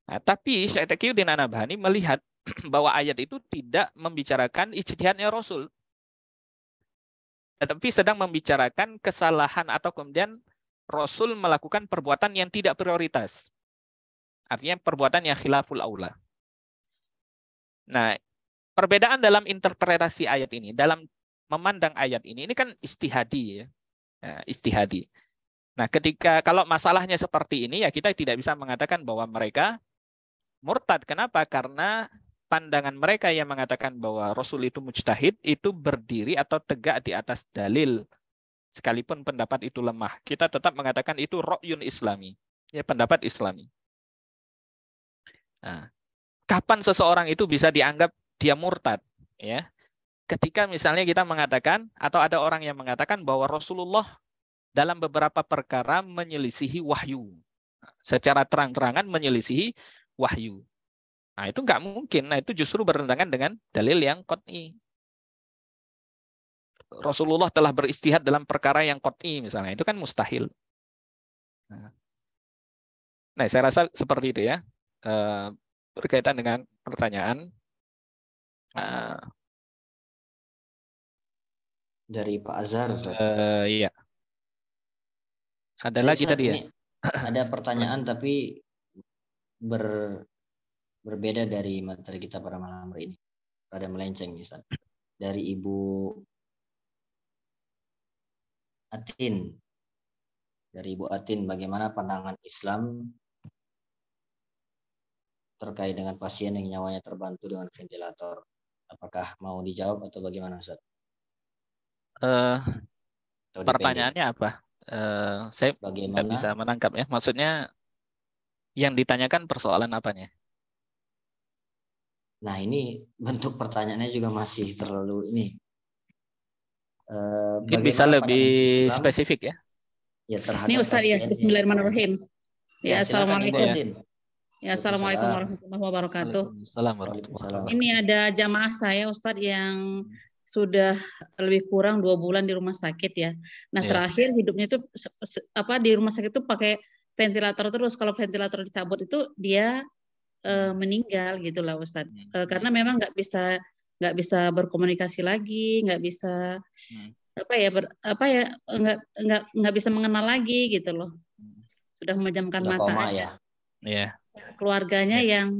Nah, tapi Syekh Taqiyuddin An-Nabhani melihat bahwa ayat itu tidak membicarakan ijtihadnya Rasul, tetapi sedang membicarakan kesalahan atau kemudian Rasul melakukan perbuatan yang tidak prioritas. Artinya perbuatan yang khilaful aula. Nah, perbedaan dalam interpretasi ayat ini, dalam memandang ayat ini kan ijtihadi ya. Ijtihadi. Nah, kalau masalahnya seperti ini ya kita tidak bisa mengatakan bahwa mereka murtad. Kenapa? Karena pandangan mereka yang mengatakan bahwa Rasul itu mujtahid itu berdiri atau tegak di atas dalil. Sekalipun pendapat itu lemah, kita tetap mengatakan itu ra'yun islami. Ya, pendapat islami. Nah, kapan seseorang itu bisa dianggap dia murtad? Ya, ketika misalnya kita mengatakan atau ada orang yang mengatakan bahwa Rasulullah dalam beberapa perkara menyelisihi wahyu, secara terang-terangan menyelisihi wahyu. Nah, itu nggak mungkin. Nah, itu justru bertentangan dengan dalil yang qat'i. Rasulullah telah berijtihad dalam perkara yang qat'i misalnya, itu kan mustahil. Nah, saya rasa seperti itu ya. Berkaitan dengan pertanyaan dari Pak Azhar. Iya. Ada lagi tadi ya? Ada pertanyaan tapi berbeda dari materi kita pada malam hari ini. Ada melenceng Ustaz. Dari Ibu Atin. Dari Ibu Atin, bagaimana pandangan Islam terkait dengan pasien yang nyawanya terbantu dengan ventilator? Apakah mau dijawab atau bagaimana Ustaz? Pertanyaannya apa? Saya nggak bisa menangkap ya. Maksudnya yang ditanyakan persoalan apanya? Nah, ini bentuk pertanyaannya juga masih terlalu ini. Mungkin bisa lebih spesifik ya? Ya, terhadap ini Ustaz ya, Bismillahirrahmanirrahim. Ya, Assalamualaikum. Ya, Assalamualaikum warahmatullahi wabarakatuh. Ini ada jamaah saya Ustadz yang sudah lebih kurang 2 bulan di rumah sakit ya. Nah, terakhir hidupnya itu di rumah sakit itu pakai ventilator terus. Kalau ventilator dicabut itu dia meninggal gitu lah Ustadz. Karena memang nggak bisa berkomunikasi lagi, nggak bisa nggak bisa mengenal lagi gitu loh. sudah memejamkan Sudah mata koma aja. ya. Iya. Keluarganya yang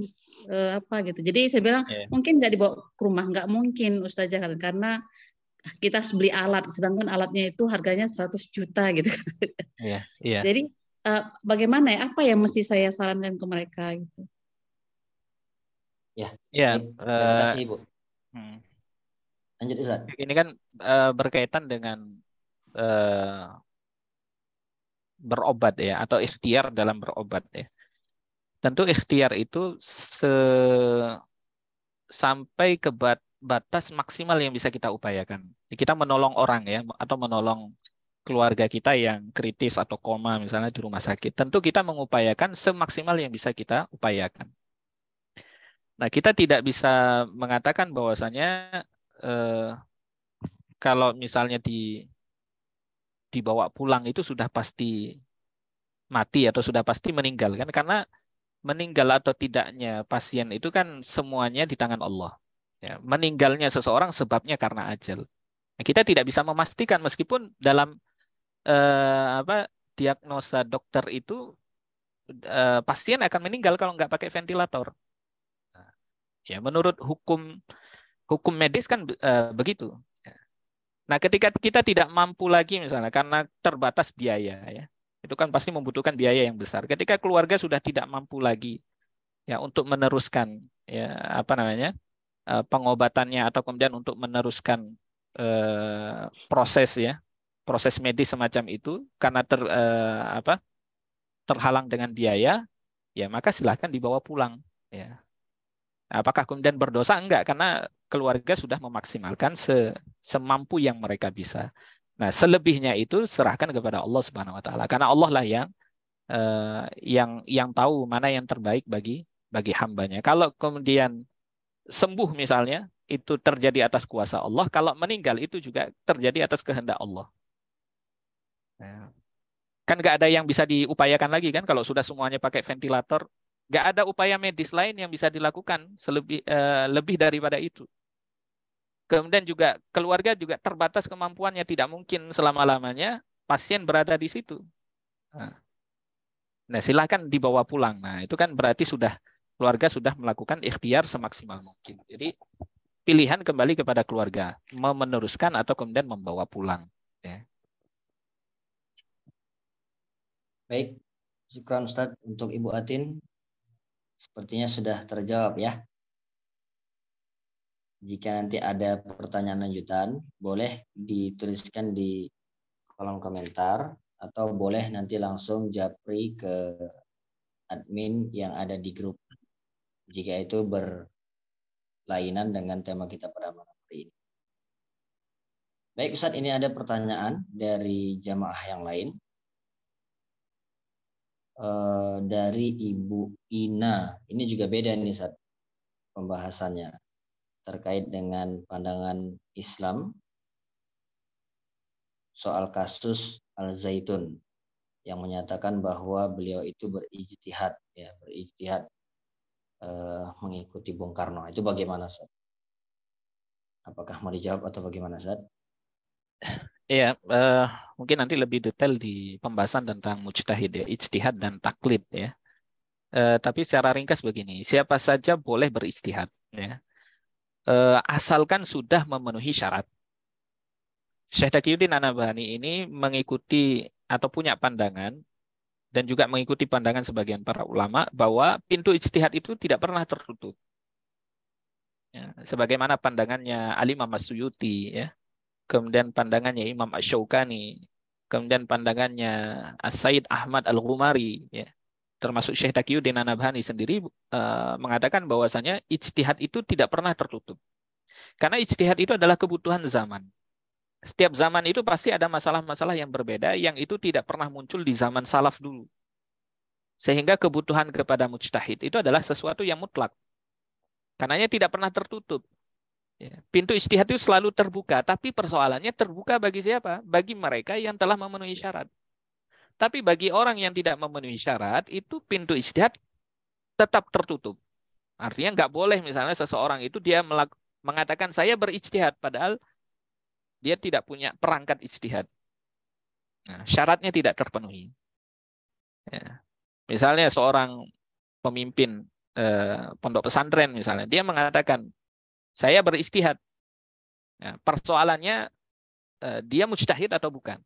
apa gitu. Jadi saya bilang mungkin nggak dibawa ke rumah, nggak mungkin Ustazah, karena kita harus beli alat, sedangkan alatnya itu harganya 100 juta gitu. Iya, iya. Jadi bagaimana ya, apa yang mesti saya sarankan ke mereka gitu? Ya, Ya, terima kasih Ibu. Lanjut Ustaz. Ini kan berkaitan dengan berobat ya, atau ikhtiar dalam berobat ya. Tentu ikhtiar itu sampai ke batas maksimal yang bisa kita upayakan. Kita menolong orang ya, atau menolong keluarga kita yang kritis atau koma misalnya di rumah sakit. Tentu kita mengupayakan semaksimal yang bisa kita upayakan. Nah, kita tidak bisa mengatakan bahwasanya kalau misalnya dibawa pulang itu sudah pasti mati atau sudah pasti meninggal kan, karena meninggal atau tidaknya pasien itu kan semuanya di tangan Allah. Ya, meninggalnya seseorang sebabnya karena ajal. Nah, kita tidak bisa memastikan meskipun dalam diagnosa dokter itu pasien akan meninggal kalau nggak pakai ventilator. Ya, menurut hukum medis kan begitu. Nah, ketika kita tidak mampu lagi misalnya karena terbatas biaya ya, itu kan pasti membutuhkan biaya yang besar. Ketika keluarga sudah tidak mampu lagi ya untuk meneruskan ya pengobatannya atau kemudian untuk meneruskan proses medis semacam itu karena terhalang dengan biaya, ya maka silahkan dibawa pulang ya. Apakah kemudian berdosa? Enggak, karena keluarga sudah memaksimalkan semampu yang mereka bisa. Nah, selebihnya itu serahkan kepada Allah Subhanahu wa taala. Karena Allah lah yang tahu mana yang terbaik bagi hambanya. Kalau kemudian sembuh misalnya, itu terjadi atas kuasa Allah. Kalau meninggal itu juga terjadi atas kehendak Allah. Nah, kan nggak ada yang bisa diupayakan lagi kan kalau sudah semuanya pakai ventilator. Nggak ada upaya medis lain yang bisa dilakukan lebih daripada itu. Kemudian juga keluarga juga terbatas kemampuannya, tidak mungkin selama-lamanya pasien berada di situ. Nah, silakan dibawa pulang. Nah, itu kan berarti keluarga sudah melakukan ikhtiar semaksimal mungkin. Jadi pilihan kembali kepada keluarga, mau meneruskan atau kemudian membawa pulang. Ya. Baik, syukran Ustaz untuk Ibu Atin. Sepertinya sudah terjawab ya. Jika nanti ada pertanyaan lanjutan, boleh dituliskan di kolom komentar atau boleh nanti langsung japri ke admin yang ada di grup. Jika itu berlainan dengan tema kita pada malam hari ini. Baik Ustaz, ini ada pertanyaan dari jamaah yang lain. Dari Ibu Ina, ini juga beda nih Ustaz pembahasannya terkait dengan pandangan Islam soal kasus Al-Zaitun yang menyatakan bahwa beliau itu berijtihad mengikuti Bung Karno. Itu bagaimana Ustaz? Apakah mau dijawab atau bagaimana Ustaz? Iya, mungkin nanti lebih detail di pembahasan tentang mujtahid ya, ijtihad dan taklid ya. Tapi secara ringkas begini, siapa saja boleh berijtihad ya. Asalkan sudah memenuhi syarat. Syekh Taqiyuddin An-Nabhani ini mengikuti atau punya pandangan dan juga mengikuti pandangan sebagian para ulama bahwa pintu ijtihad itu tidak pernah tertutup. Ya, sebagaimana pandangannya Al-Imam As-Suyuti ya. Kemudian pandangannya Imam Asy-Syaukani, kemudian pandangannya As-Said Ahmad Al-Ghumari, ya. Termasuk Syekh Taqiyuddin An-Nabhani sendiri mengatakan bahwasanya ijtihad itu tidak pernah tertutup. Karena ijtihad itu adalah kebutuhan zaman. Setiap zaman itu pasti ada masalah-masalah yang berbeda yang itu tidak pernah muncul di zaman salaf dulu. Sehingga kebutuhan kepada mujtahid itu adalah sesuatu yang mutlak. Karenanya tidak pernah tertutup. Ya, pintu ijtihad itu selalu terbuka, tapi persoalannya terbuka bagi siapa? Bagi mereka yang telah memenuhi syarat. Tapi bagi orang yang tidak memenuhi syarat, itu pintu ijtihad tetap tertutup. Artinya nggak boleh misalnya seseorang itu dia mengatakan saya berijtihad, padahal dia tidak punya perangkat ijtihad. Nah, syaratnya tidak terpenuhi. Ya. Misalnya seorang pemimpin pondok pesantren misalnya, dia mengatakan saya berijtihad. Ya, persoalannya dia mujtahid atau bukan.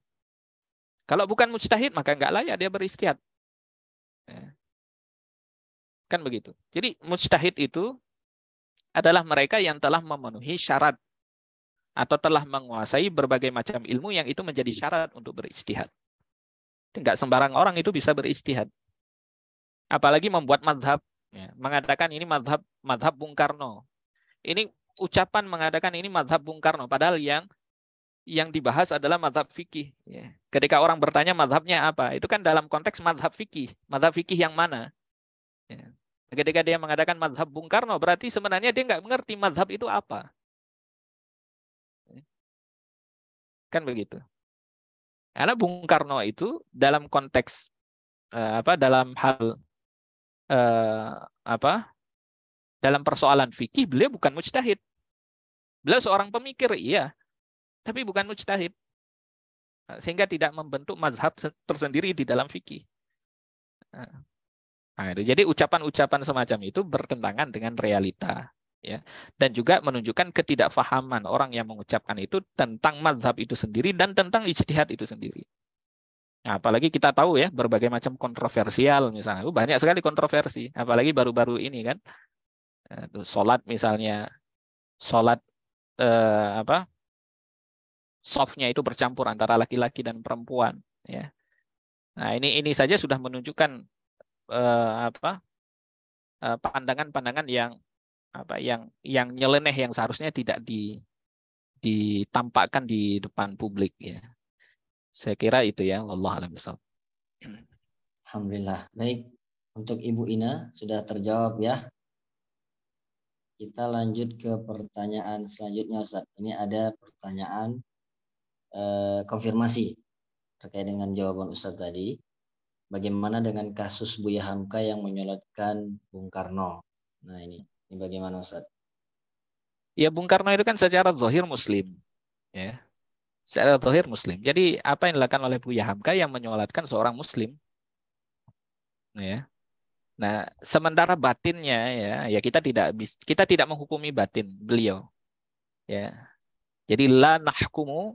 Kalau bukan mujtahid maka nggak layak dia berijtihad. Ya. Kan begitu. Jadi mujtahid itu adalah mereka yang telah memenuhi syarat atau telah menguasai berbagai macam ilmu yang itu menjadi syarat untuk berijtihad. Enggak sembarang orang itu bisa berijtihad. Apalagi membuat madhab, ya, mengatakan ini madhab Bung Karno. Ini ucapan mengatakan ini madhab Bung Karno, padahal yang dibahas adalah madhab fikih. Ya. Ketika orang bertanya madhabnya apa, itu kan dalam konteks madhab fikih. Madhab fikih yang mana? Ya. Ketika dia mengatakan madhab Bung Karno, berarti sebenarnya dia nggak mengerti madhab itu apa. Kan begitu. Karena Bung Karno itu dalam konteks dalam hal dalam persoalan fikih beliau bukan mujtahid. Beliau seorang pemikir, iya, tapi bukan mujtahid. Sehingga tidak membentuk mazhab tersendiri di dalam fikih. Nah, itu. Jadi ucapan-ucapan semacam itu bertentangan dengan realita, ya, dan juga menunjukkan ketidakfahaman orang yang mengucapkan itu tentang mazhab itu sendiri dan tentang ijtihad itu sendiri. Nah, apalagi kita tahu ya berbagai macam kontroversial misalnya, banyak sekali kontroversi, apalagi baru-baru ini kan, sholat misalnya, sholat softnya itu bercampur antara laki-laki dan perempuan, ya. Nah ini saja sudah menunjukkan pandangan-pandangan yang nyeleneh yang seharusnya tidak ditampakkan di depan publik, ya. Saya kira itu ya, wallahu a'lam bishawab. Alhamdulillah. Baik, untuk Ibu Ina sudah terjawab ya. Kita lanjut ke pertanyaan selanjutnya, Ustaz. Ini ada pertanyaan konfirmasi terkait dengan jawaban Ustaz tadi. Bagaimana dengan kasus Buya Hamka yang menyolatkan Bung Karno? Nah ini bagaimana Ustaz? Ya, Bung Karno itu kan secara zahir Muslim, ya. Secara zahir Muslim. Jadi apa yang dilakukan oleh Buya Hamka yang menyolatkan seorang Muslim, ya. Nah, sementara batinnya ya kita tidak menghukumi batin beliau, ya. Jadi la nahkumu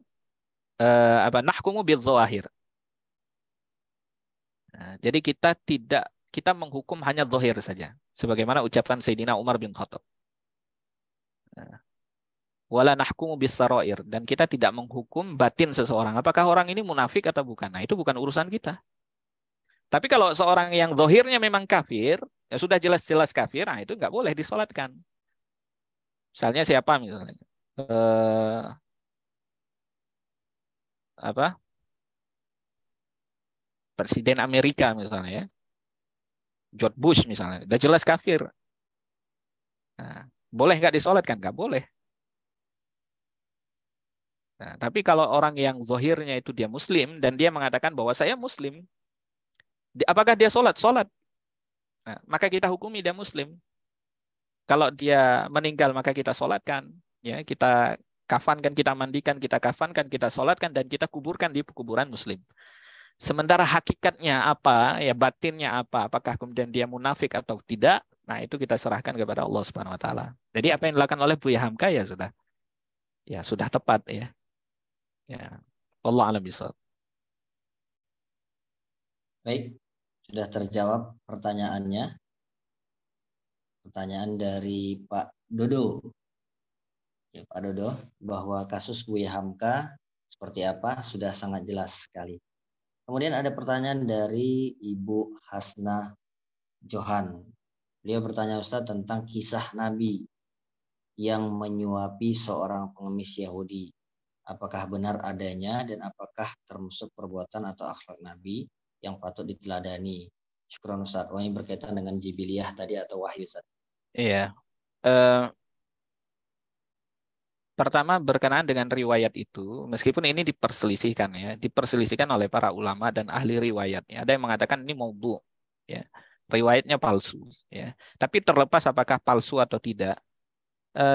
nahkumu bidzahir. Nah, jadi kita menghukum hanya zahir saja, sebagaimana ucapan Sayyidina Umar bin Khattab. Nah, wala nahkumu bisarair, dan kita tidak menghukum batin seseorang. Apakah orang ini munafik atau bukan? Nah, itu bukan urusan kita. Tapi kalau seorang yang zahirnya memang kafir, ya sudah jelas-jelas kafir, nah itu nggak boleh disolatkan. Misalnya siapa misalnya? Presiden Amerika misalnya ya. George Bush misalnya, udah jelas kafir. Nah, boleh nggak disolatkan? Nggak boleh. Nah, tapi kalau orang yang zahirnya itu dia Muslim dan dia mengatakan bahwa saya Muslim, apakah dia sholat? Sholat. Nah, maka kita hukumi dia Muslim. Kalau dia meninggal maka kita sholatkan, ya, kita kafankan, kita mandikan, kita kafankan, kita sholatkan, dan kita kuburkan di kuburan Muslim. Sementara hakikatnya apa, ya batinnya apa, apakah kemudian dia munafik atau tidak, nah itu kita serahkan kepada Allah Subhanahu Wa Taala. Jadi apa yang dilakukan oleh Buya Hamka ya sudah tepat ya. Ya, Allah a'lam bishawab. Baik, sudah terjawab pertanyaannya. Pertanyaan dari Pak Dodo. Ya, Pak Dodo, bahwa kasus Buya Hamka seperti apa sudah sangat jelas sekali. Kemudian ada pertanyaan dari Ibu Hasnah Johan. Beliau bertanya Ustaz tentang kisah Nabi yang menyuapi seorang pengemis Yahudi. Apakah benar adanya dan apakah termasuk perbuatan atau akhlak Nabi yang patut diteladani? Syukran Ustaz. Ini berkaitan dengan jibiliyah tadi atau wahyu Ustaz. Iya. Pertama berkenaan dengan riwayat itu, meskipun ini diperselisihkan oleh para ulama dan ahli riwayat. Ya. Ada yang mengatakan ini maudhu, ya, riwayatnya palsu. Ya. Tapi terlepas apakah palsu atau tidak,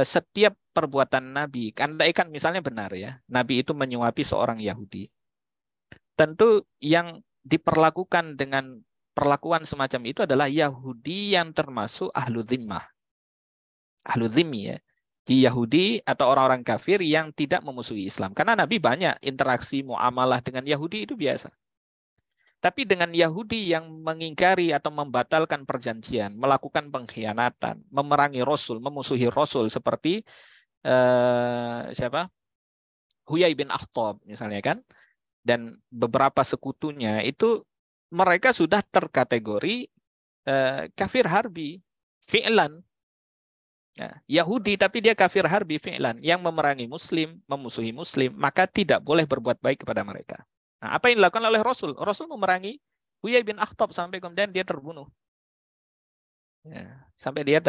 setiap perbuatan Nabi, andaikan misalnya benar ya, Nabi itu menyuapi seorang Yahudi, tentu yang diperlakukan dengan perlakuan semacam itu adalah Yahudi yang termasuk ahlu dhimmah. Ahlu dhimmi ya. Di Yahudi atau orang-orang kafir yang tidak memusuhi Islam. Karena Nabi banyak interaksi muamalah dengan Yahudi itu biasa. Tapi dengan Yahudi yang mengingkari atau membatalkan perjanjian, melakukan pengkhianatan, memerangi Rasul, memusuhi Rasul seperti siapa? Huyai bin Akhtab misalnya kan, dan beberapa sekutunya itu mereka sudah terkategori kafir harbi, fi'lan. Nah, Yahudi tapi dia kafir harbi fi'lan, yang memerangi Muslim, memusuhi Muslim, maka tidak boleh berbuat baik kepada mereka. Nah, apa yang dilakukan oleh Rasul? Rasul memerangi Huyai bin Akhtab sampai kemudian dia terbunuh. Ya, sampai dia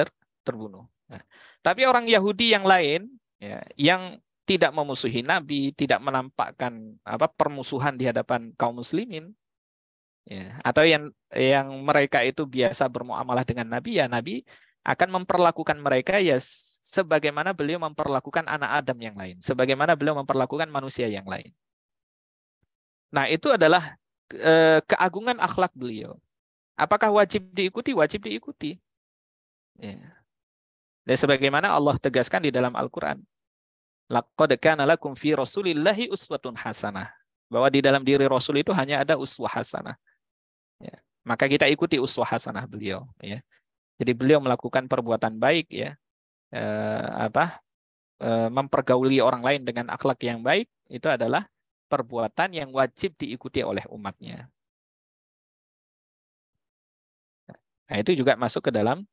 terbunuh. Nah, tapi orang Yahudi yang lain, ya, yang tidak memusuhi Nabi, tidak menampakkan permusuhan di hadapan kaum muslimin, ya, atau yang mereka itu biasa bermuamalah dengan Nabi, ya Nabi akan memperlakukan mereka ya sebagaimana beliau memperlakukan anak Adam yang lain, sebagaimana beliau memperlakukan manusia yang lain. Nah, itu adalah keagungan akhlak beliau. Apakah wajib diikuti? Wajib diikuti. Ya. Dan sebagaimana Allah tegaskan di dalam Al-Quran, laqad kana lakum fi rasulillahi uswatun hasanah. Bahwa di dalam diri Rasul itu hanya ada uswah hasanah. Ya. Maka kita ikuti uswah hasanah beliau. Ya. Jadi beliau melakukan perbuatan baik, ya, mempergauli orang lain dengan akhlak yang baik, itu adalah perbuatan yang wajib diikuti oleh umatnya. Nah, itu juga masuk ke dalam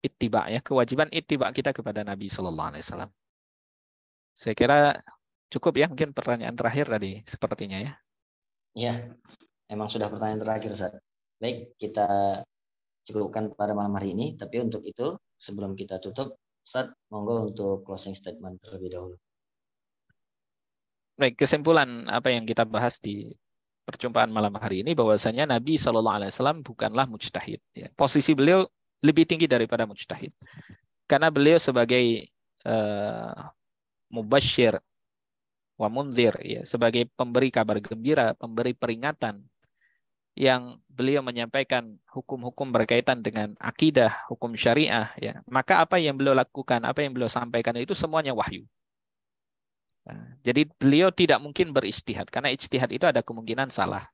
ittiba, ya, kewajiban ittiba kita kepada Nabi Sallallahu Alaihi Wasallam. Saya kira cukup ya, mungkin pertanyaan terakhir tadi sepertinya ya. Ya, emang sudah pertanyaan terakhir, Ustaz. Baik, kita cukupkan pada malam hari ini. Tapi untuk itu, sebelum kita tutup, Ustaz, monggo untuk closing statement terlebih dahulu. Baik, kesimpulan apa yang kita bahas di perjumpaan malam hari ini, bahwasanya Nabi SAW bukanlah mujtahid. Ya. Posisi beliau lebih tinggi daripada mujtahid. Karena beliau sebagai mubasyir wa munzir, ya, sebagai pemberi kabar gembira, pemberi peringatan, yang beliau menyampaikan hukum-hukum berkaitan dengan akidah, hukum syariah, ya. Maka apa yang beliau lakukan, apa yang beliau sampaikan itu semuanya wahyu. Nah, jadi beliau tidak mungkin beristihad, karena ijtihad itu ada kemungkinan salah.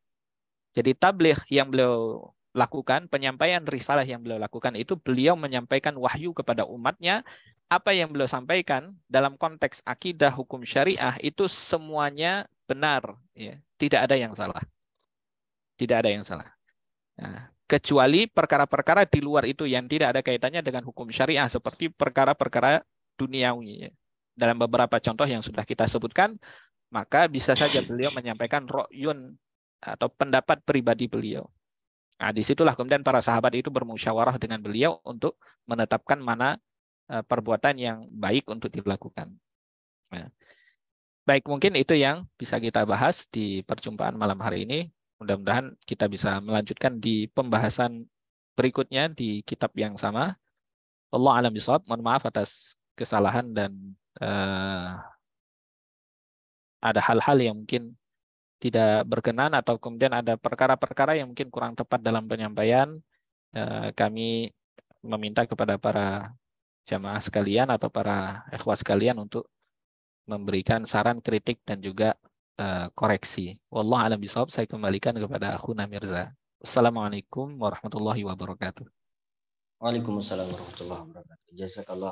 Jadi tabligh yang beliau lakukan, penyampaian risalah yang beliau lakukan itu beliau menyampaikan wahyu kepada umatnya. Apa yang beliau sampaikan dalam konteks akidah, hukum syariah itu semuanya benar, ya. Tidak ada yang salah. Tidak ada yang salah. Nah, kecuali perkara-perkara di luar itu yang tidak ada kaitannya dengan hukum syariah, seperti perkara-perkara duniawi, ya. Dalam beberapa contoh yang sudah kita sebutkan, maka bisa saja beliau menyampaikan ro'yun atau pendapat pribadi beliau. Nah, disitulah kemudian para sahabat itu bermusyawarah dengan beliau untuk menetapkan mana perbuatan yang baik untuk dilakukan. Nah, baik, mungkin itu yang bisa kita bahas di perjumpaan malam hari ini. Mudah-mudahan kita bisa melanjutkan di pembahasan berikutnya di kitab yang sama. Wallahu a'lam bishawab. Mohon maaf atas kesalahan dan ada hal-hal yang mungkin tidak berkenan atau kemudian ada perkara-perkara yang mungkin kurang tepat dalam penyampaian. Kami meminta kepada para jamaah sekalian atau para ikhwah sekalian untuk memberikan saran, kritik, dan juga koreksi. Wallahu a'lam bishawab. Saya kembalikan kepada Akhuna Mirza. Assalamualaikum warahmatullahi wabarakatuh. Waalaikumsalam warahmatullahi wabarakatuh. Jazakallah